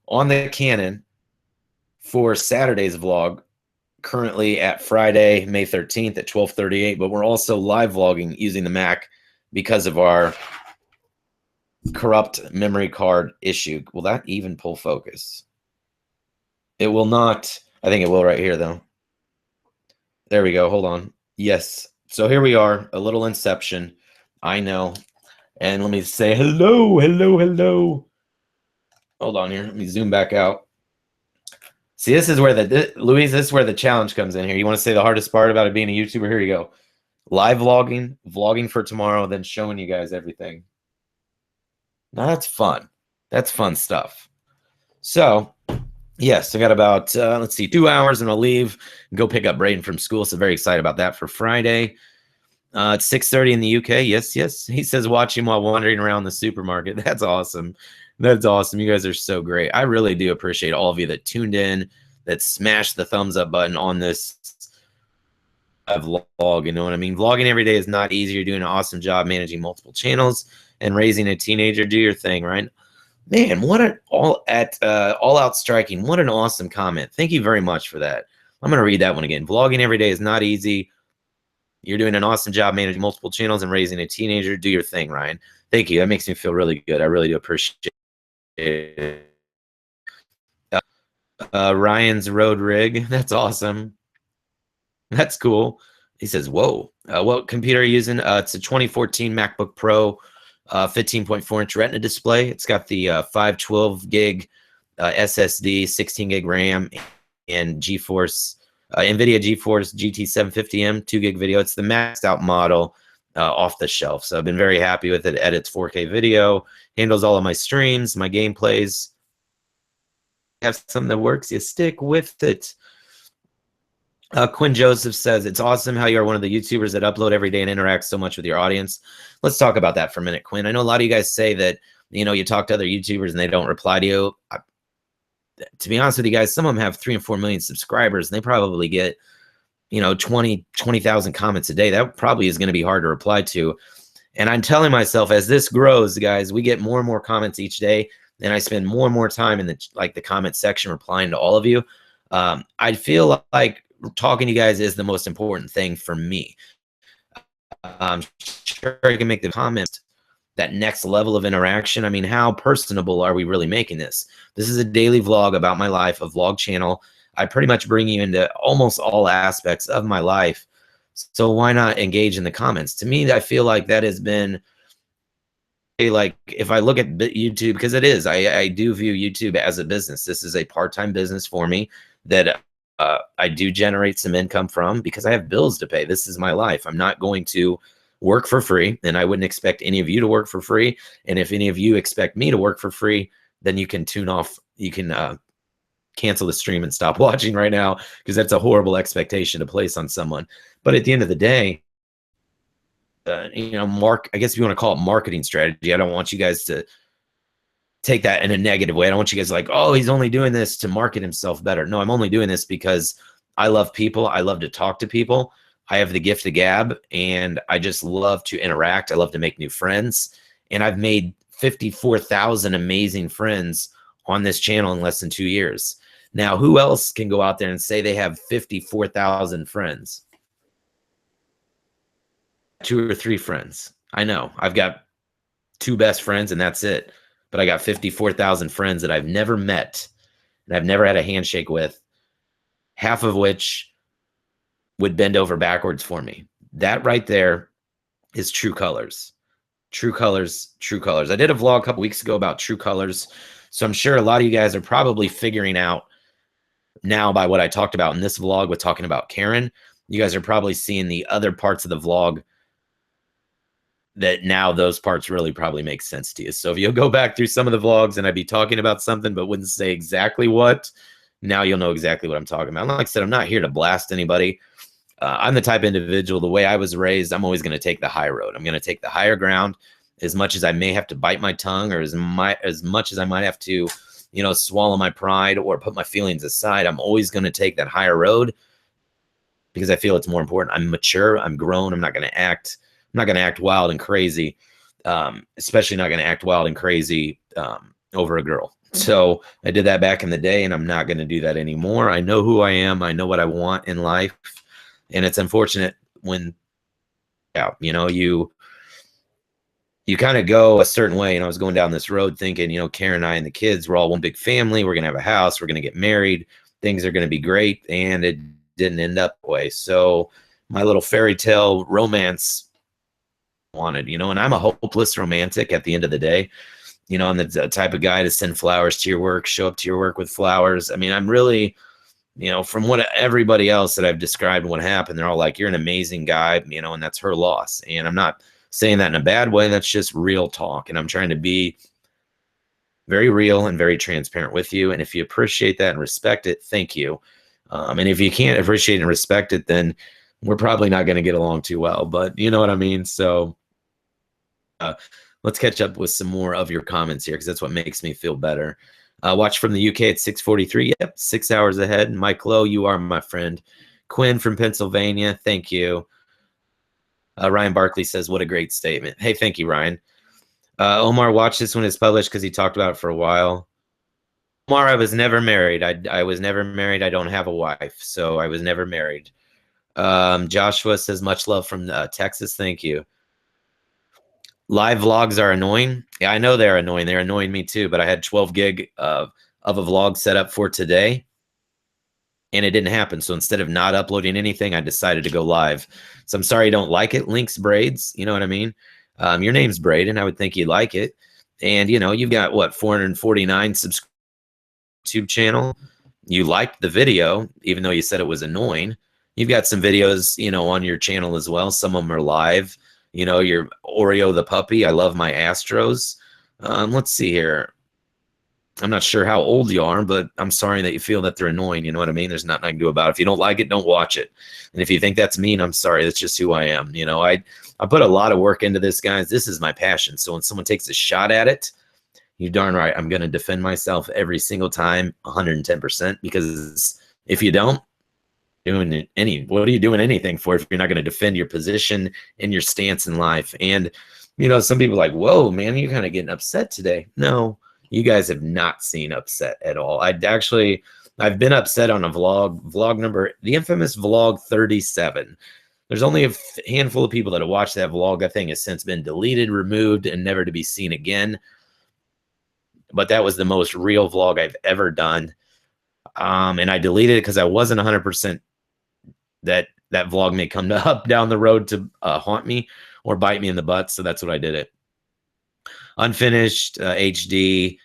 on the Canon for Saturday's vlog, currently at Friday, May 13th at 12:38, but we're also live vlogging using the Mac because of our corrupt memory card issue. Will that even pull focus? It will not. I think it will right here, though. There we go. Hold on. Yes. So here we are, a little inception. I know. And let me say hello, hello, hello. Hold on here. Let me zoom back out. See, this is where Louise, this is where the challenge comes in here. You want to say the hardest part about it being a YouTuber? Here you go. Live vlogging for tomorrow, then showing you guys everything. Now that's fun. That's fun stuff. So, yes, I got about, let's see, 2 hours and I'll leave and go pick up Braden from school. So very excited about that for Friday. It's 6:30 in the UK. Yes, yes. He says watch him while wandering around the supermarket. That's awesome. That's awesome. You guys are so great. I really do appreciate all of you that tuned in, that smashed the thumbs up button on this vlog. You know what I mean? Vlogging every day is not easy. You're doing an awesome job managing multiple channels and raising a teenager. Do your thing, right? Man, what an all out striking. What an awesome comment. Thank you very much for that. I'm going to read that one again. Vlogging every day is not easy. You're doing an awesome job managing multiple channels and raising a teenager. Do your thing, Ryan. Thank you. That makes me feel really good. I really do appreciate it. Ryan's Road Rigg. That's awesome. That's cool. He says, whoa. What computer are you using? It's a 2014 MacBook Pro, 15.4-inch Retina display. It's got the 512 gig SSD, 16 gig RAM, and GeForce NVIDIA GeForce GT 750M 2 gig video. It's the maxed out model off the shelf. So I've been very happy with it. Edits 4K video, handles all of my streams, my gameplays. Have something that works, you stick with it. Quinn Joseph says, it's awesome how you're one of the YouTubers that upload every day and interact so much with your audience. Let's talk about that for a minute, Quinn. I know a lot of you guys say that, you know, you talk to other YouTubers and they don't reply to you. To be honest with you guys, some of them have 3 and 4 million subscribers and they probably get, you know, 20,000 comments a day. That probably is going to be hard to reply to. And I'm telling myself, as this grows, guys, we get more and more comments each day. And I spend more and more time in the comment section replying to all of you. I feel like talking to you guys is the most important thing for me. I'm sure I can make the comments that next level of interaction. I mean, how personable are we really making this? This is a daily vlog about my life, a vlog channel. I pretty much bring you into almost all aspects of my life. So why not engage in the comments? To me, I feel like that has been like, if I look at YouTube, because it is, I do view YouTube as a business. This is a part-time business for me that I do generate some income from because I have bills to pay. This is my life. I'm not going to work for free, and I wouldn't expect any of you to work for free. And if any of you expect me to work for free, then you can tune off. You can cancel the stream and stop watching right now, because that's a horrible expectation to place on someone. But at the end of the day, you know, I guess if you want to call it marketing strategy, I don't want you guys to take that in a negative way. I don't want you guys like, oh, he's only doing this to market himself better. No, I'm only doing this because I love people. I love to talk to people. I have the gift of gab, and I just love to interact. I love to make new friends. And I've made 54,000 amazing friends on this channel in less than 2 years. Now, who else can go out there and say they have 54,000 friends? 2 or 3 friends. I know. I've got 2 best friends and that's it. But I got 54,000 friends that I've never met and I've never had a handshake with, half of which would bend over backwards for me. That right there is true colors. True colors, true colors. I did a vlog a couple weeks ago about true colors. So I'm sure a lot of you guys are probably figuring out now by what I talked about in this vlog with talking about Karen. You guys are probably seeing the other parts of the vlog that now those parts really probably make sense to you. So if you'll go back through some of the vlogs and I'd be talking about something but wouldn't say exactly what, now you'll know exactly what I'm talking about. Like I said, I'm not here to blast anybody. I'm the type of individual, the way I was raised, I'm always going to take the high road. I'm going to take the higher ground as much as I may have to bite my tongue or as much as I might have to, you know, swallow my pride or put my feelings aside. I'm always going to take that higher road because I feel it's more important. I'm mature. I'm grown. I'm not going to act wild and crazy, especially not going to act wild and crazy over a girl. So I did that back in the day and I'm not going to do that anymore. I know who I am. I know what I want in life. And it's unfortunate when, yeah, you know, you kind of go a certain way. And I was going down this road thinking, you know, Karen and I and the kids, we're all one big family. We're going to have a house. We're going to get married. Things are going to be great. And it didn't end up that way. So my little fairy tale romance wanted, you know, and I'm a hopeless romantic at the end of the day. You know, I'm the type of guy to send flowers to your work, show up to your work with flowers. I mean, I'm really, you know, from what everybody else that I've described what happened, they're all like, you're an amazing guy, you know, and that's her loss. And I'm not saying that in a bad way. That's just real talk. And I'm trying to be very real and very transparent with you. And if you appreciate that and respect it, thank you. And if you can't appreciate and respect it, then we're probably not going to get along too well. But you know what I mean? So let's catch up with some more of your comments here because that's what makes me feel better. Watch from the UK at 6:43. Yep, 6 hours ahead. Mike Lowe, you are my friend. Quinn from Pennsylvania, thank you. Ryan Barkley says, what a great statement. Hey, thank you, Ryan. Omar, watch this when it's published because he talked about it for a while. Omar, I was never married. I was never married. I don't have a wife, so I was never married. Joshua says, much love from Texas. Thank you. Live vlogs are annoying. Yeah, I know they're annoying. They're annoying me too, but I had 12 gig of a vlog set up for today and it didn't happen. So instead of not uploading anything, I decided to go live. So I'm sorry you don't like it. Links Braids, you know what I mean? Your name's Braden. I would think you'd like it. And, you know, you've got, what, 449 subscribers to YouTube channel. You liked the video, even though you said it was annoying. You've got some videos, you know, on your channel as well. Some of them are live. You know, your Oreo the puppy. I love my Astros. Let's see here. I'm not sure how old you are, but I'm sorry that you feel that they're annoying. You know what I mean? There's nothing I can do about it. If you don't like it, don't watch it. And if you think that's mean, I'm sorry. That's just who I am. You know, I put a lot of work into this, guys. This is my passion. So when someone takes a shot at it, you darn right, I'm going to defend myself every single time, 110%. Because if you don't, what are you doing anything for if you're not going to defend your position and your stance in life? And, you know, some people are like, whoa, man, you're kind of getting upset today. No, you guys have not seen upset at all. I've been upset on a the infamous vlog 37. There's only a handful of people that have watched that vlog. That thing has since been deleted, removed, and never to be seen again. But that was the most real vlog I've ever done. And I deleted it because I wasn't 100% that vlog may come up down the road to haunt me or bite me in the butt. So that's what I did it. Unfinished HD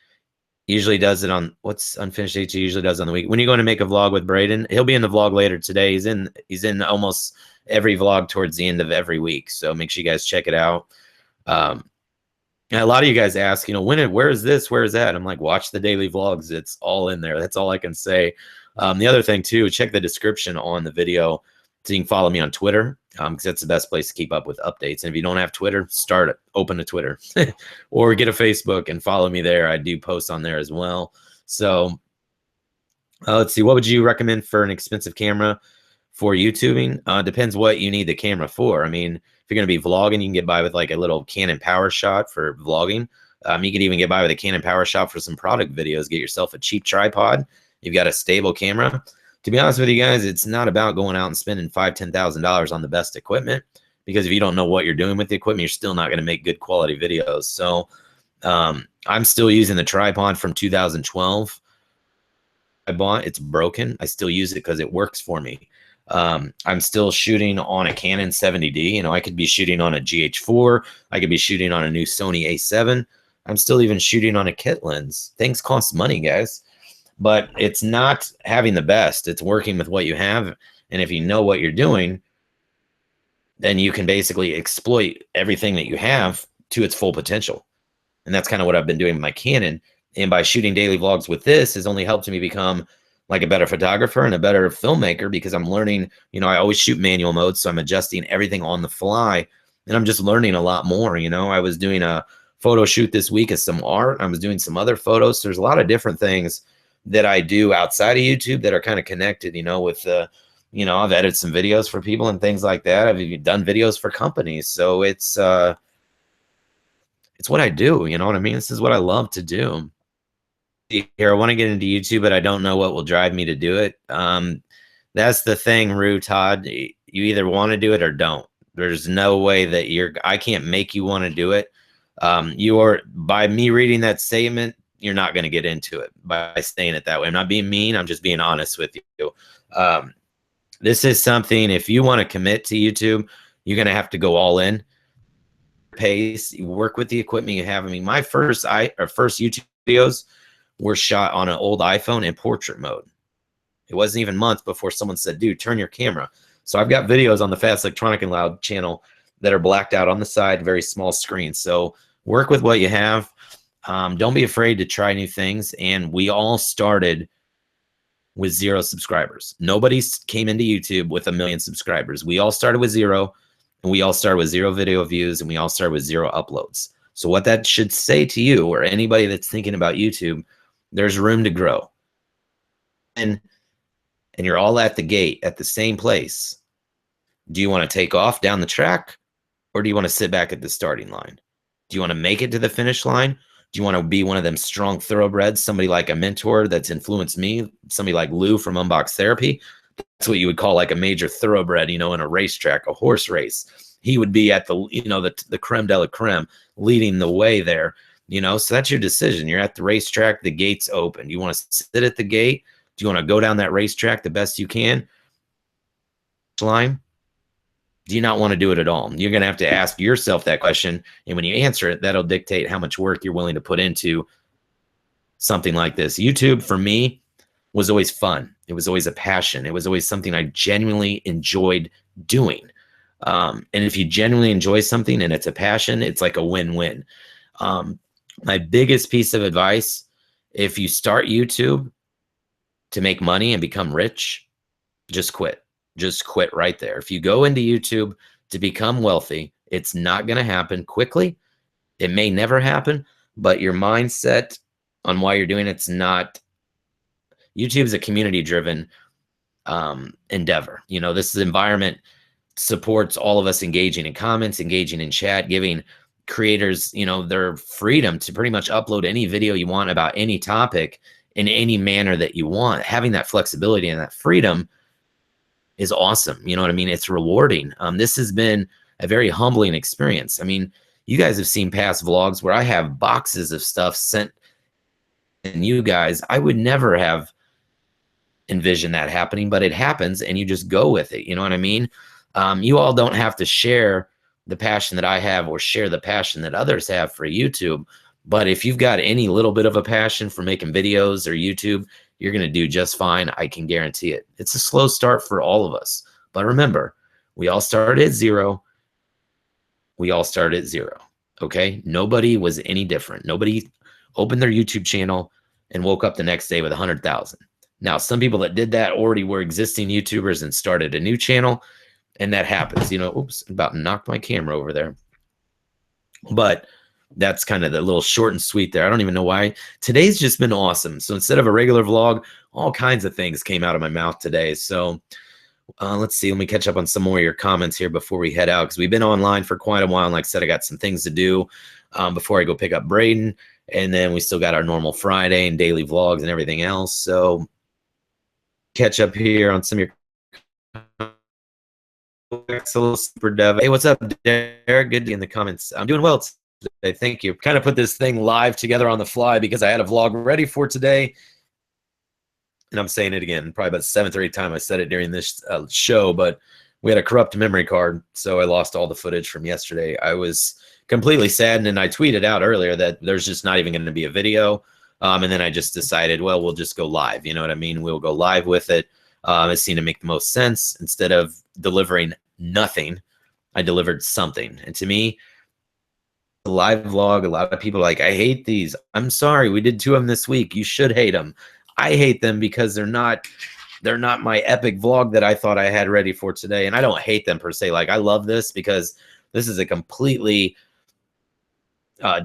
usually does it on, what's Unfinished HD usually does on the week. When you're going to make a vlog with Braden, he'll be in the vlog later today. He's in almost every vlog towards the end of every week. So make sure you guys check it out. And a lot of you guys ask, you know, where is this? Where is that? I'm like, watch the daily vlogs. It's all in there. That's all I can say. The other thing too, check the description on the video so you can follow me on Twitter because that's the best place to keep up with updates. And if you don't have Twitter, open a Twitter or get a Facebook and follow me there. I do post on there as well. So let's see. What would you recommend for an expensive camera for YouTubing? Depends what you need the camera for. I mean, if you're going to be vlogging, you can get by with like a little Canon Power Shot for vlogging. You could even get by with a Canon PowerShot for some product videos. Get yourself a cheap tripod. You've got a stable camera. To be honest with you guys, it's not about going out and spending $5,000, $10,000 on the best equipment, because if you don't know what you're doing with the equipment, you're still not going to make good quality videos. So I'm still using the tripod from 2012. I bought, it's broken. I still use it because it works for me. I'm still shooting on a Canon 70D. You know, I could be shooting on a GH4. I could be shooting on a new Sony A7. I'm still even shooting on a kit lens. Things cost money, guys. But it's not having the best. It's working with what you have. And if you know what you're doing, then you can basically exploit everything that you have to its full potential. And that's kind of what I've been doing with my Canon. And by shooting daily vlogs with this has only helped me become like a better photographer and a better filmmaker, because I'm learning, you know, I always shoot manual mode. So I'm adjusting everything on the fly, and I'm just learning a lot more. You know, I was doing a photo shoot this week of some art. I was doing some other photos. So there's a lot of different things that I do outside of YouTube that are kind of connected, you know, with you know, I've edited some videos for people and things like that. I've even done videos for companies. So it's what I do. You know what I mean? This is what I love to do. Here, I want to get into YouTube, but I don't know what will drive me to do it. That's the thing, Rue Todd. You either want to do it or don't. There's no way that I can't make you want to do it. By me reading that statement, you're not going to get into it by saying it that way. I'm not being mean. I'm just being honest with you. This is something, if you want to commit to YouTube, you're going to have to go all in. Pace, you work with the equipment you have. I mean, my first YouTube videos were shot on an old iPhone in portrait mode. It wasn't even months before someone said, dude, turn your camera. So I've got videos on the Fast Electronic and Loud channel that are blacked out on the side, very small screen. So work with what you have. Don't be afraid to try new things. And we all started with 0 subscribers. Nobody came into YouTube with 1 million subscribers. We all started with 0, and we all started with 0 video views, and we all started with 0 uploads. So what that should say to you, or anybody that's thinking about YouTube, there's room to grow. And you're all at the gate at the same place. Do you want to take off down the track, or do you want to sit back at the starting line? Do you want to make it to the finish line? Do you want to be one of them strong thoroughbreds, somebody like a mentor that's influenced me, somebody like Lou from Unbox Therapy? That's what you would call like a major thoroughbred, you know, in a racetrack, a horse race. He would be at the, you know, the creme de la creme, leading the way there, you know. So that's your decision. You're at the racetrack, the gate's open. Do you want to sit at the gate? Do you want to go down that racetrack the best you can? Line? Do you not want to do it at all? You're going to have to ask yourself that question. And when you answer it, that'll dictate how much work you're willing to put into something like this. YouTube, for me, was always fun. It was always a passion. It was always something I genuinely enjoyed doing. And if you genuinely enjoy something and it's a passion, it's like a win-win. My biggest piece of advice, if you start YouTube to make money and become rich, just quit. Just quit right there. If you go into YouTube to become wealthy, it's not going to happen quickly. It may never happen, but your mindset on why you're doing it's not. YouTube is a community-driven endeavor. You know, this environment supports all of us engaging in comments, engaging in chat, giving creators, you know, their freedom to pretty much upload any video you want about any topic in any manner that you want. Having that flexibility and that freedom is awesome. You know what I mean? It's rewarding. This has been a very humbling experience. I mean, you guys have seen past vlogs where I have boxes of stuff sent, and you guys, I would never have envisioned that happening, but it happens, and you just go with it. You know what I mean? You all don't have to share the passion that I have or share the passion that others have for YouTube. But if you've got any little bit of a passion for making videos or YouTube, you're going to do just fine. I can guarantee it. It's a slow start for all of us. But remember, we all started at 0. We all started at 0. Okay? Nobody was any different. Nobody opened their YouTube channel and woke up the next day with 100,000. Now, some people that did that already were existing YouTubers and started a new channel, and that happens. You know, oops, I'm about to knock my camera over there. But that's kind of the little short and sweet there. I don't even know why. Today's just been awesome. So instead of a regular vlog, all kinds of things came out of my mouth today. So let's see. Let me catch up on some more of your comments here before we head out, because we've been online for quite a while. And like I said, I got some things to do. before I go pick up Braden. And then we still got our normal Friday and daily vlogs and everything else. So catch up here on some of your super dev. Hey, what's up, Derek? Good in the comments. I'm doing well today. Thank you. Kind of put this thing live together on the fly because I had a vlog ready for today. And I'm saying it again, probably about the 7th or 8th time I said it during this show, but we had a corrupt memory card, so I lost all the footage from yesterday. I was completely saddened, and I tweeted out earlier that there's just not even going to be a video. And then I just decided, well, we'll just go live. You know what I mean? We'll go live with it. It seemed to make the most sense. Instead of delivering nothing, I delivered something. And to me, the live vlog, a lot of people are like, I hate these. I'm sorry, we did 2 of them this week. You should hate them. I hate them because they're not my epic vlog that I thought I had ready for today. And I don't hate them per se. Like, I love this because this is a completely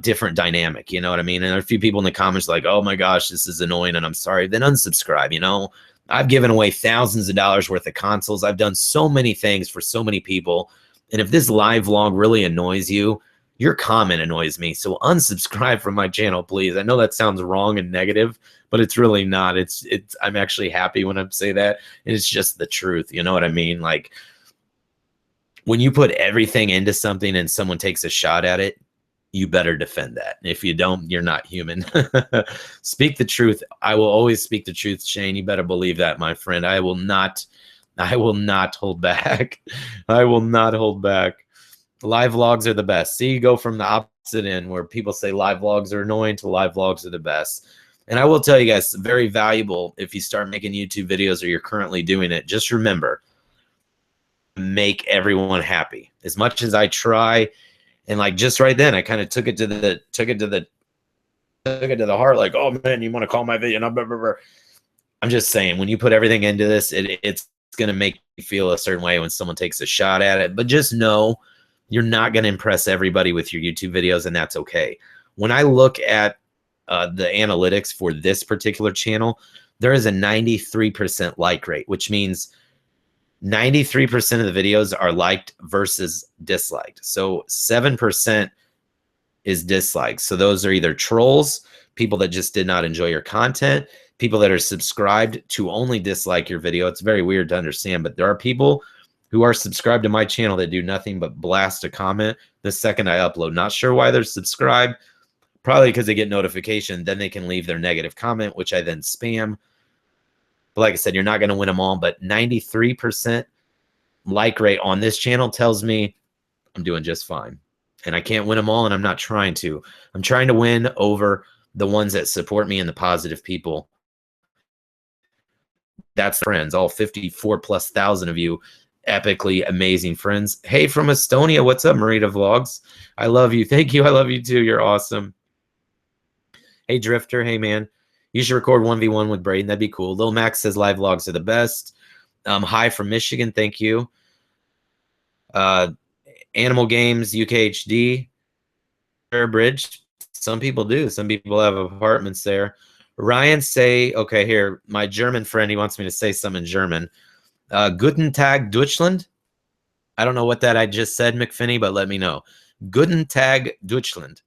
different dynamic. You know what I mean? And there are a few people in the comments like, oh my gosh, this is annoying and I'm sorry. Then unsubscribe. You know, I've given away thousands of dollars worth of consoles. I've done so many things for so many people. And if this live vlog really annoys you, your comment annoys me. So unsubscribe from my channel, please. I know that sounds wrong and negative, but it's really not. It's I'm actually happy when I say that. And it's just the truth. You know what I mean? Like, when you put everything into something and someone takes a shot at it, you better defend that. If you don't, you're not human. Speak the truth. I will always speak the truth, Shane. You better believe that, my friend. I will not hold back. I will not hold back. Live vlogs are the best. See, you go from the opposite end where people say live vlogs are annoying to live vlogs are the best. And I will tell you guys, very valuable if you start making YouTube videos or you're currently doing it. Just remember, make everyone happy. As much as I try, and like just right then, I kind of took it to the heart. Like, oh man, you want to call my video? Blah, blah, blah. I'm just saying, when you put everything into this, it's gonna make you feel a certain way when someone takes a shot at it. But just know, you're not going to impress everybody with your YouTube videos, and that's okay. When I look at the analytics for this particular channel, there is a 93% like rate, which means 93% of the videos are liked versus disliked. So 7% is disliked. So those are either trolls, people that just did not enjoy your content, people that are subscribed to only dislike your video. It's very weird to understand, but there are people who are subscribed to my channel that do nothing but blast a comment the second I upload. Not sure why they're subscribed. Probably because they get notification. Then they can leave their negative comment, which I then spam. But like I said, you're not going to win them all. But 93% like rate on this channel tells me I'm doing just fine. And I can't win them all, and I'm not trying to. I'm trying to win over the ones that support me and the positive people. That's friends, all 54,000+ of you. Epically amazing friends. Hey, from Estonia, what's up, Marita Vlogs? I love you. Thank you. I love you too. You're awesome. Hey, Drifter. Hey, man. You should record 1v1 with Braden. That'd be cool. Lil Max says live vlogs are the best. Hi from Michigan. Thank you. Animal Games, UKHD. Bridge. Some people do. Some people have apartments there. Ryan say, okay, here, my German friend, he wants me to say some in German. Guten Tag, Deutschland. I don't know what that I just said, McFinney, but let me know. Guten Tag, Deutschland.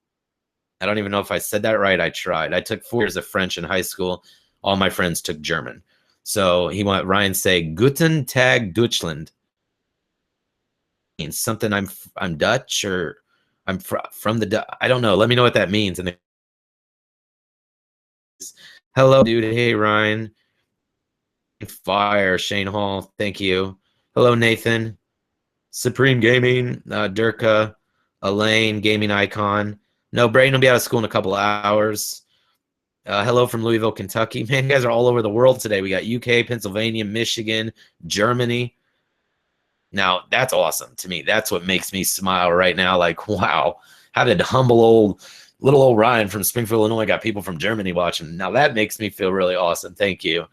I don't even know if I said that right. I tried. I took 4 years of French in high school. All my friends took German. So Ryan say, Guten Tag, Deutschland. Means something I'm Dutch or I'm from the I don't know. Let me know what that means. And hello, dude. Hey, Ryan. Fire, Shane Hall. Thank you. Hello, Nathan. Supreme Gaming, Durka, Elaine, Gaming Icon. No, Braden will be out of school in a couple of hours. Hello from Louisville, Kentucky. Man, you guys are all over the world today. We got UK, Pennsylvania, Michigan, Germany. Now, that's awesome to me. That's what makes me smile right now. Like, wow, how did little old Ryan from Springfield, Illinois got people from Germany watching? Now, that makes me feel really awesome. Thank you.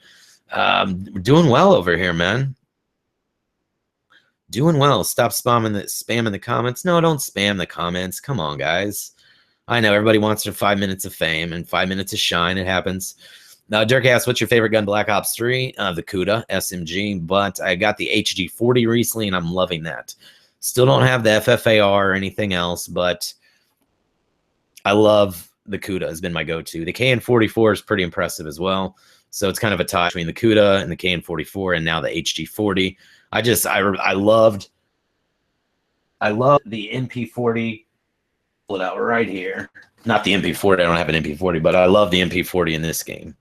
We're doing well over here, man. Doing well. Stop spamming the comments. No, don't spam the comments. Come on, guys. I know everybody wants their 5 minutes of fame and 5 minutes of shine. It happens. Now, Dirk asks, what's your favorite gun? Black Ops 3, the CUDA SMG, but I got the HG40 recently, and I'm loving that. Still don't have the FFAR or anything else, but I love the CUDA has been my go-to. The KN44 is pretty impressive as well. So it's kind of a tie between the CUDA and the KN44 and now the HG40. I loved the MP40. Pull it out right here. Not the MP40. I don't have an MP40, but I love the MP40 in this game.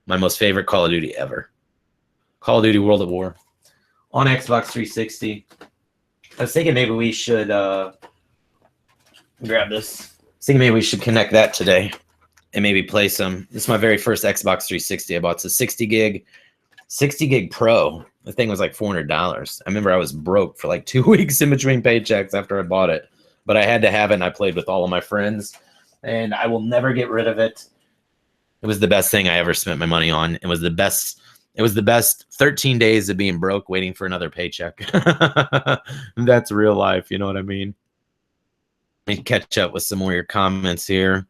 My most favorite Call of Duty ever. Call of Duty World at War on Xbox 360. I was thinking maybe we should grab this. I was thinking maybe we should connect that today and maybe play some. This is my very first Xbox 360 I bought. It's a 60 gig Pro. The thing was like $400. I remember I was broke for like 2 weeks in between paychecks after I bought it, but I had to have it, and I played with all of my friends, and I will never get rid of it. It was the best thing I ever spent my money on. It was the best 13 days of being broke, waiting for another paycheck. That's real life. You know what I mean? Let me catch up with some more of your comments here.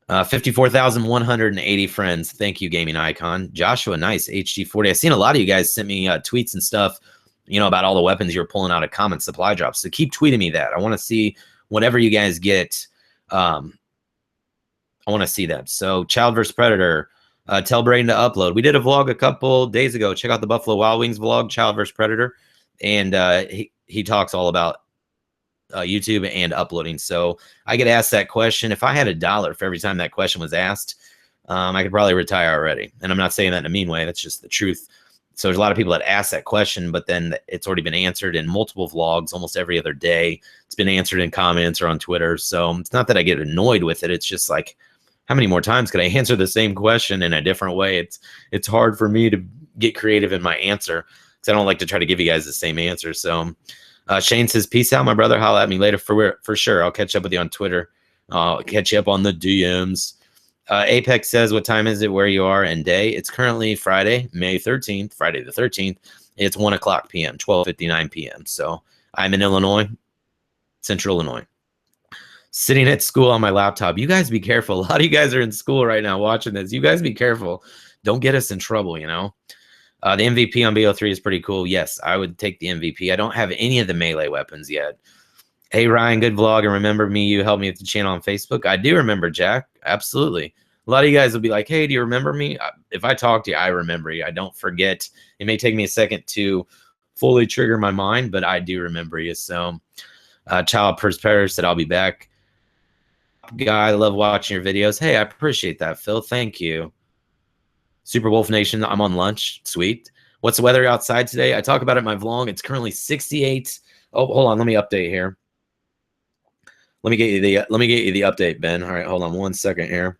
54,180 friends. Thank you, Gaming Icon. Joshua, nice. HG40. I've seen a lot of you guys sent me tweets and stuff, about all the weapons you're pulling out of common supply drops. So keep tweeting me that. I want to see whatever you guys get. I want to see that. So Child vs. Predator, tell Braden to upload. We did a vlog a couple days ago. Check out the Buffalo Wild Wings vlog, Child vs. Predator. And he talks all about YouTube and uploading. So I get asked that question. If I had $1 for every time that question was asked, I could probably retire already. And I'm not saying that in a mean way. That's just the truth. So there's a lot of people that ask that question, but then it's already been answered in multiple vlogs almost every other day. It's been answered in comments or on Twitter. So it's not that I get annoyed with it. It's just like, how many more times could I answer the same question in a different way? It's hard for me to get creative in my answer because I don't like to try to give you guys the same answer. So Shane says, peace out, my brother. Holla at me later for sure. I'll catch up with you on Twitter. I'll catch you up on the DMs. Apex says, what time is it where you are and day? It's currently Friday, May 13th, Friday the 13th. It's 1 o'clock p.m., 12:59 p.m. So I'm in Illinois, Central Illinois. Sitting at school on my laptop. You guys be careful. A lot of you guys are in school right now watching this. You guys be careful. Don't get us in trouble, The MVP on BO3 is pretty cool. Yes, I would take the MVP. I don't have any of the melee weapons yet. Hey, Ryan, good vlog. And remember me, you helped me with the channel on Facebook. I do remember, Jack. Absolutely. A lot of you guys will be like, hey, do you remember me? If I talk to you, I remember you. I don't forget. It may take me a second to fully trigger my mind, but I do remember you. So Child Perspire said, I'll be back. Guy, I love watching your videos. Hey, I appreciate that, Phil. Thank you. Super Wolf Nation, I'm on lunch. Sweet. What's the weather outside today? I talk about it in my vlog. It's currently 68. Oh, hold on. Let me update here. Let me get you the update, Ben. All right, hold on 1 second here.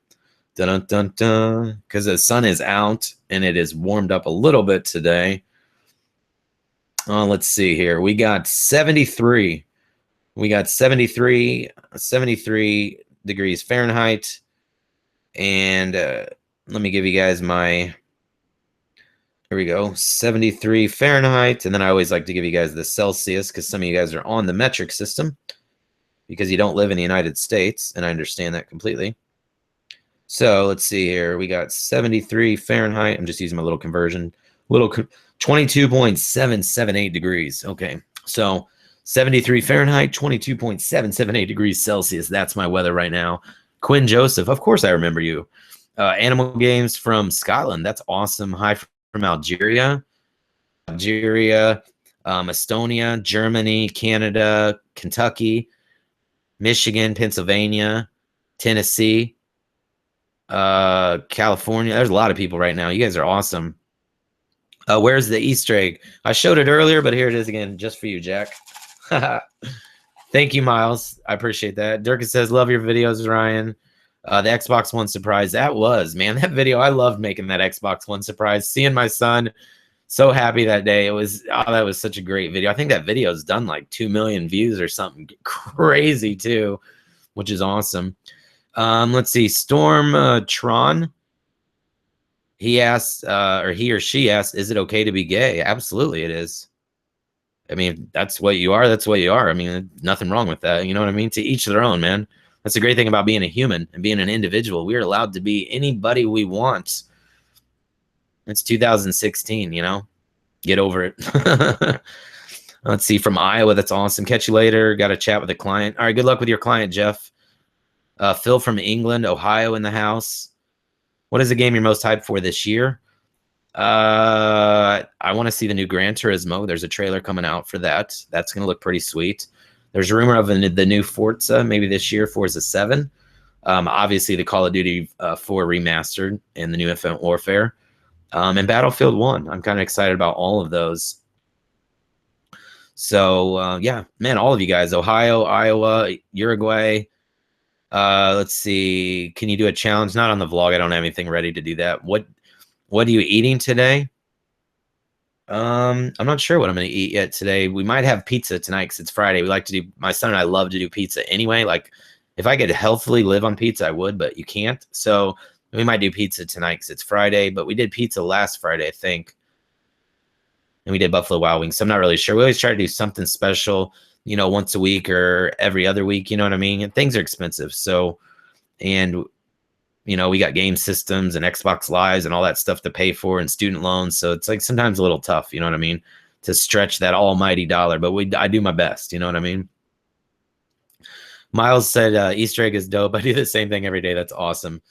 Dun dun dun dun. Because the sun is out and it is warmed up a little bit today. Let's see here. We got 73. We got 73 degrees Fahrenheit. And let me give you guys my, here we go, 73 Fahrenheit. And then I always like to give you guys the Celsius because some of you guys are on the metric system because you don't live in the United States. And I understand that completely. So let's see here. We got 73 Fahrenheit. I'm just using my little conversion. 22.778 degrees. Okay. So 73 Fahrenheit, 22.778 degrees Celsius. That's my weather right now. Quinn Joseph, of course I remember you. Animal Games from Scotland. That's awesome. Hi from Algeria. Estonia, Germany, Canada, Kentucky, Michigan, Pennsylvania, Tennessee, California. There's a lot of people right now. You guys are awesome. Where's the Easter egg? I showed it earlier, but here it is again, just for you, Jack. Thank you, Miles. I appreciate that. Durkin says, love your videos, Ryan. The Xbox One surprise. That was, man, that video. I loved making that Xbox One surprise. Seeing my son so happy that day. It was, that was such a great video. I think that video's done like 2 million views or something crazy too, which is awesome. Let's see. Storm Tron. He asked, or he or she asked, is it okay to be gay? Absolutely it is. I mean, that's what you are. That's what you are. I mean, nothing wrong with that. You know what I mean? To each their own, man. That's the great thing about being a human and being an individual. We are allowed to be anybody we want. It's 2016, Get over it. Let's see, from Iowa. That's awesome. Catch you later. Got to chat with a client. All right, good luck with your client, Jeff. Phil from England, Ohio in the house. What is the game you're most hyped for this year? I want to see the new Gran Turismo. There's a trailer coming out for that. That's going to look pretty sweet. There's a rumor of the new Forza, maybe this year, Forza 7. Obviously, the Call of Duty 4 remastered and the new Infinite Warfare. And Battlefield 1. I'm kind of excited about all of those. So, yeah, man, all of you guys, Ohio, Iowa, Uruguay. Let's see. Can you do a challenge? Not on the vlog. I don't have anything ready to do that. What are you eating today? I'm not sure what I'm going to eat yet today. We might have pizza tonight because it's Friday. We like to do, my son and I love to do pizza anyway. Like, if I could healthily live on pizza, I would, but you can't. So we might do pizza tonight because it's Friday, but we did pizza last Friday, I think. And we did Buffalo Wild Wings. So I'm not really sure. We always try to do something special, you know, once a week or every other week. You know what I mean? And things are expensive. So, and, you know, we got game systems and Xbox Lives and all that stuff to pay for and student loans. So it's like sometimes a little tough, you know what I mean, to stretch that almighty dollar. But I do my best. You know what I mean? Miles said Easter egg is dope. I do the same thing every day. That's awesome.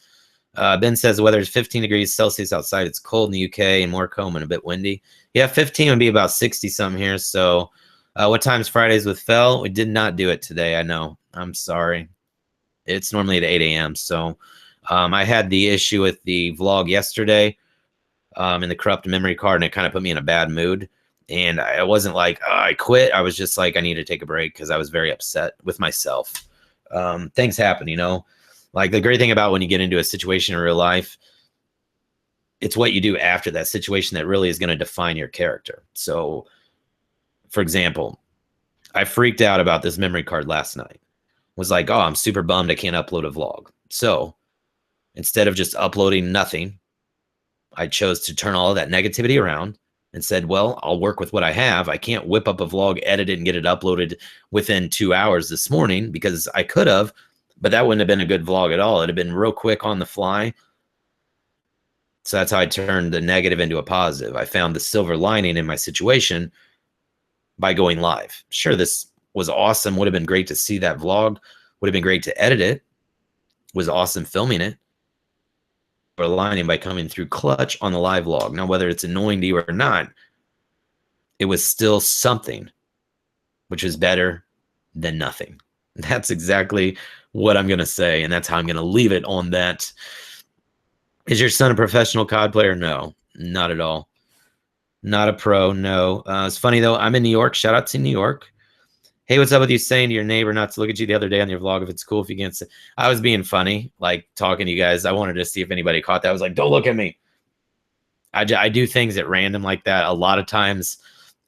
Ben says the weather is 15 degrees Celsius outside. It's cold in the UK and more calm and a bit windy. Yeah, 15 would be about 60 something here. So what time's Fridays with Fel? We did not do it today. I know. I'm sorry. It's normally at 8 a.m. So I had the issue with the vlog yesterday in the corrupt memory card, and it kind of put me in a bad mood. And I wasn't like, oh, I quit. I was just like, I need to take a break because I was very upset with myself. Things happen, you know. Like, the great thing about when you get into a situation in real life, it's what you do after that situation that really is going to define your character. So, for example, I freaked out about this memory card last night. Was like, oh, I'm super bummed I can't upload a vlog. So instead of just uploading nothing, I chose to turn all of that negativity around and said, well, I'll work with what I have. I can't whip up a vlog, edit it, and get it uploaded within 2 hours this morning because I could have, but that wouldn't have been a good vlog at all. It'd have been real quick on the fly. So that's how I turned the negative into a positive. I found the silver lining in my situation by going live. Sure, this was awesome. Would have been great to see that vlog. Would have been great to edit it. Was awesome filming it. Or lining by coming through clutch on the live vlog. Now, whether it's annoying to you or not, it was still something, which is better than nothing. That's exactly what I'm going to say, and that's how I'm going to leave it on that. Is your son a professional COD player? No, not at all. Not a pro, no. It's funny, though. I'm in New York. Shout out to New York. Hey, what's up with you saying to your neighbor not to look at you the other day on your vlog if it's cool if you can't say? I was being funny, like talking to you guys. I wanted to see if anybody caught that. I was like, don't look at me. I do things at random like that a lot of times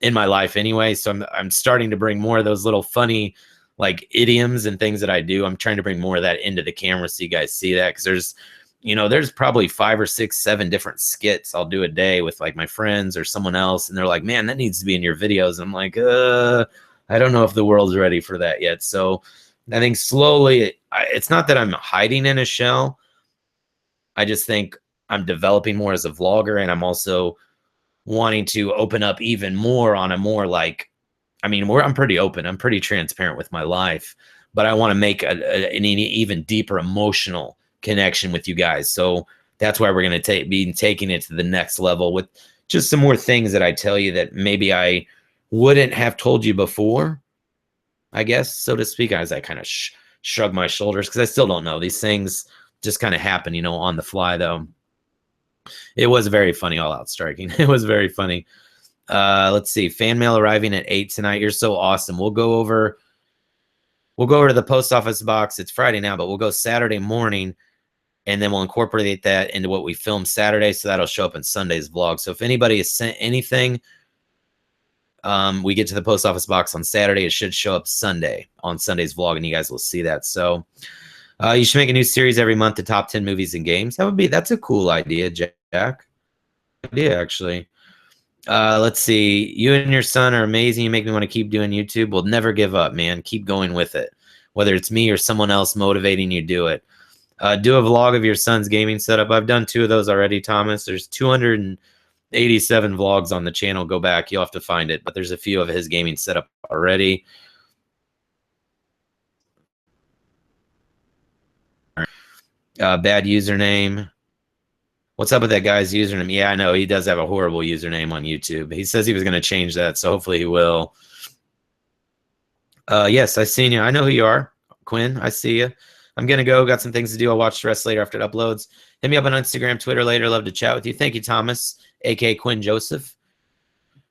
in my life anyway. So I'm starting to bring more of those little funny like idioms and things that I do. I'm trying to bring more of that into the camera so you guys see that, because there's probably 5 or 6, 7 different skits I'll do a day with like my friends or someone else, and they're like, man, that needs to be in your videos. And I'm like, I don't know if the world's ready for that yet. So I think slowly, it's not that I'm hiding in a shell. I just think I'm developing more as a vlogger, and I'm also wanting to open up even more on a more like, I'm pretty open. I'm pretty transparent with my life, but I want to make an even deeper emotional connection with you guys. So that's why we're going to be taking it to the next level with just some more things that I tell you that maybe I wouldn't have told you before, I guess, so to speak. As I kind of shrug my shoulders because I still don't know. These things just kind of happen, on the fly, though. It was very funny, all out striking. It was very funny. Let's see. Fan mail arriving at 8 tonight. You're so awesome. We'll go over to the post office box. It's Friday now, but we'll go Saturday morning, and then we'll incorporate that into what we filmed Saturday, so that'll show up in Sunday's vlog. So if anybody has sent anything, we get to the post office box on Saturday. It should show up Sunday on Sunday's vlog, and you guys will see that. So you should make a new series every month, the top 10 movies and games. That's a cool idea, Jack. Idea, actually. Let's see. You and your son are amazing. You make me want to keep doing YouTube. We'll never give up, man. Keep going with it. Whether it's me or someone else motivating you, do it. Do a vlog of your son's gaming setup. I've done 2 of those already, Thomas. There's 200 87 vlogs on the channel. Go back. You'll have to find it. But there's a few of his gaming set up already. Bad username. What's up with that guy's username? Yeah, I know. He does have a horrible username on YouTube. He says he was going to change that, so hopefully he will. Yes, I seen you. I know who you are, Quinn. I see you. I'm going to go. Got some things to do. I'll watch the rest later after it uploads. Hit me up on Instagram, Twitter later. Love to chat with you. Thank you, Thomas, a.k.a. Quinn Joseph.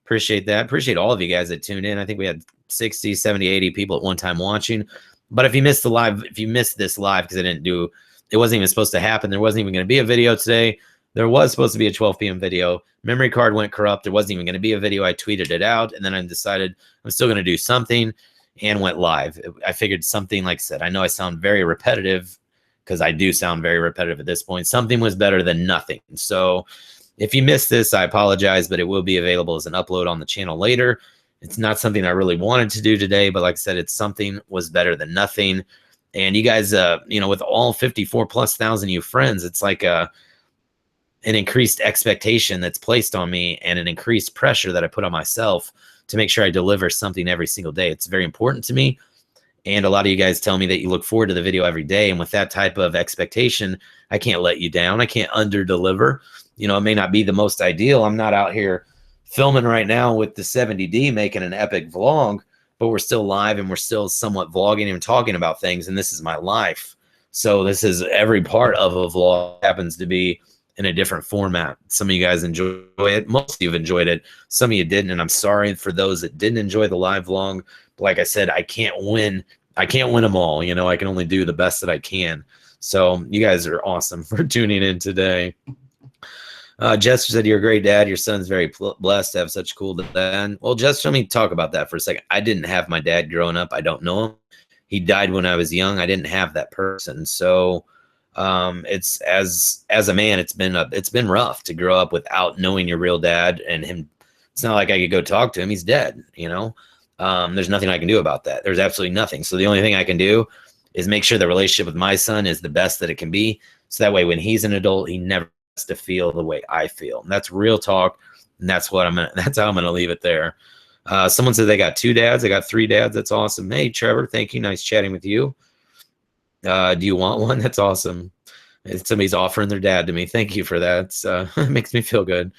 Appreciate that. Appreciate all of you guys that tuned in. I think we had 60, 70, 80 people at one time watching. But if you missed the live, if you missed this live because it wasn't even supposed to happen. There wasn't even going to be a video today. There was supposed to be a 12 p.m. video. Memory card went corrupt. There wasn't even going to be a video. I tweeted it out, and then I decided I'm still going to do something and went live. I figured something, like I said, I know I sound very repetitive because I do sound very repetitive at this point. Something was better than nothing. So if you missed this, I apologize, but it will be available as an upload on the channel later. It's not something I really wanted to do today, but like I said, it's something was better than nothing. And you guys, with all 54 plus thousand of you friends, it's like an increased expectation that's placed on me and an increased pressure that I put on myself to make sure I deliver something every single day. It's very important to me. And a lot of you guys tell me that you look forward to the video every day. And with that type of expectation, I can't let you down. I can't under deliver. It may not be the most ideal. I'm not out here filming right now with the 70D making an epic vlog, but we're still live and we're still somewhat vlogging and talking about things. And this is my life. So this is every part of a vlog happens to be in a different format. Some of you guys enjoy it. Most of you have enjoyed it. Some of you didn't. And I'm sorry for those that didn't enjoy the live vlog. But like I said, I can't win. I can't win them all. I can only do the best that I can. So you guys are awesome for tuning in today. Jester said, you're a great dad. Your son's very blessed to have such a cool dad. Well, Jester, let me talk about that for a second. I didn't have my dad growing up. I don't know him. He died when I was young. I didn't have that person. So it's as a man, it's been rough to grow up without knowing your real dad and him. It's not like I could go talk to him. He's dead. There's nothing I can do about that. There's absolutely nothing. So the only thing I can do is make sure the relationship with my son is the best that it can be. So that way, when he's an adult, he never has to feel the way I feel. And that's real talk. And that's how I'm going to leave it there. Someone said they got 2 dads. I got 3 dads. That's awesome. Hey, Trevor, thank you. Nice chatting with you. Do you want one? That's awesome. Somebody's offering their dad to me. Thank you for that. It makes me feel good.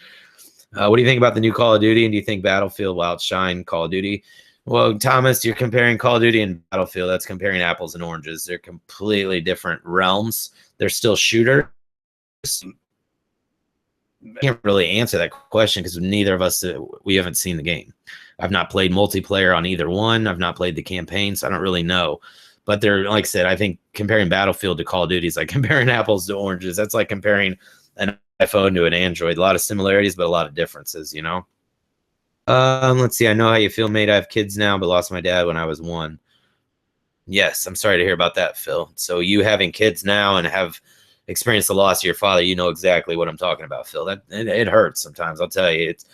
What do you think about the new Call of Duty? And do you think Battlefield will outshine Call of Duty? Well, Thomas, you're comparing Call of Duty and Battlefield. That's comparing apples and oranges. They're completely different realms. They're still shooters. I can't really answer that question because neither of us, we haven't seen the game. I've not played multiplayer on either one. I've not played the campaign, so I don't really know. But they're, like I said, I think comparing Battlefield to Call of Duty is like comparing apples to oranges. That's like comparing an iPhone to an Android. A lot of similarities, but a lot of differences, Let's see. I know how you feel, mate. I have kids now, but lost my dad when I was 1. Yes, I'm sorry to hear about that, Phil. So you having kids now and have experienced the loss of your father, you know exactly what I'm talking about, Phil. It hurts sometimes. I'll tell you, it's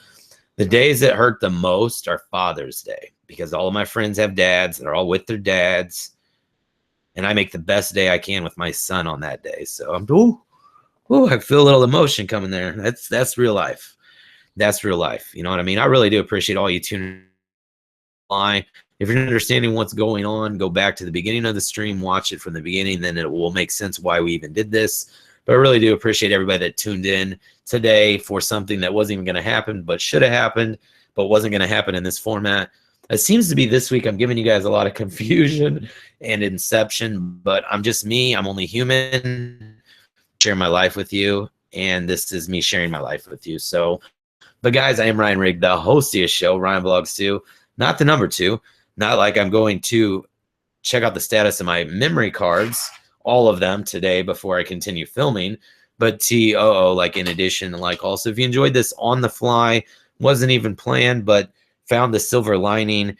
the days that hurt the most are Father's Day because all of my friends have dads. They're all with their dads. And I make the best day I can with my son on that day. So I feel a little emotion coming there. That's real life. That's real life. You know what I mean? I really do appreciate all you tuning in. If you're not understanding what's going on, go back to the beginning of the stream, watch it from the beginning, then it will make sense why we even did this. But I really do appreciate everybody that tuned in today for something that wasn't even going to happen, but should have happened, but wasn't going to happen in this format. It seems to be this week I'm giving you guys a lot of confusion and inception, but I'm just me. I'm only human. Share my life with you, and this is me sharing my life with you. So, but guys, I am Ryan Rigg, the host of your show, Ryan Vlogs 2, not the number 2. Not like I'm going to check out the status of my memory cards, all of them today before I continue filming, but TOO, like in addition, like also if you enjoyed this on the fly, wasn't even planned, but found the silver lining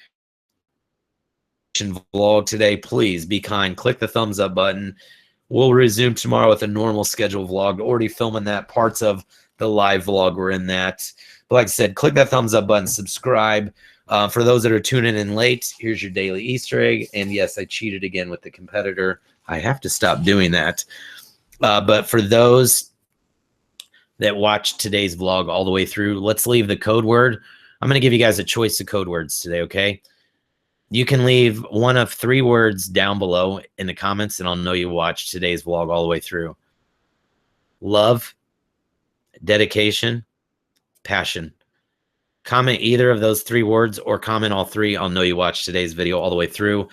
vlog today, please be kind, click the thumbs up button. We'll resume tomorrow with a normal scheduled vlog. Already filming that, parts of the live vlog were in that. But like I said, click that thumbs up button, subscribe. For those that are tuning in late, here's your daily Easter egg. And yes, I cheated again with the competitor. I have to stop doing that. But for those that watched today's vlog all the way through, let's leave the code word. I'm going to give you guys a choice of code words today, okay? You can leave one of 3 words down below in the comments, and I'll know you watched today's vlog all the way through. Love, dedication, passion. Comment either of those 3 words or comment all 3. I'll know you watched today's video all the way through,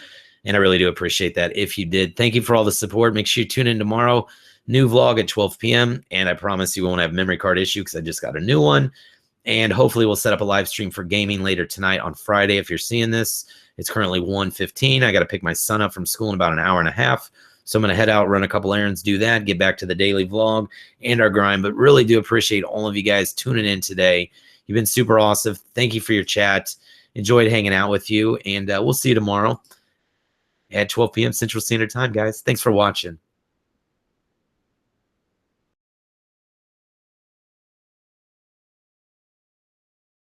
and I really do appreciate that if you did. Thank you for all the support. Make sure you tune in tomorrow. New vlog at 12 p.m. And I promise you won't have memory card issue because I just got a new one. And hopefully we'll set up a live stream for gaming later tonight on Friday. If you're seeing this, it's currently 1:15. I got to pick my son up from school in about an hour and a half. So I'm going to head out, run a couple errands, do that, get back to the daily vlog and our grind. But really do appreciate all of you guys tuning in today. You've been super awesome. Thank you for your chat. Enjoyed hanging out with you. And we'll see you tomorrow at 12 p.m. Central Standard Time, guys. Thanks for watching.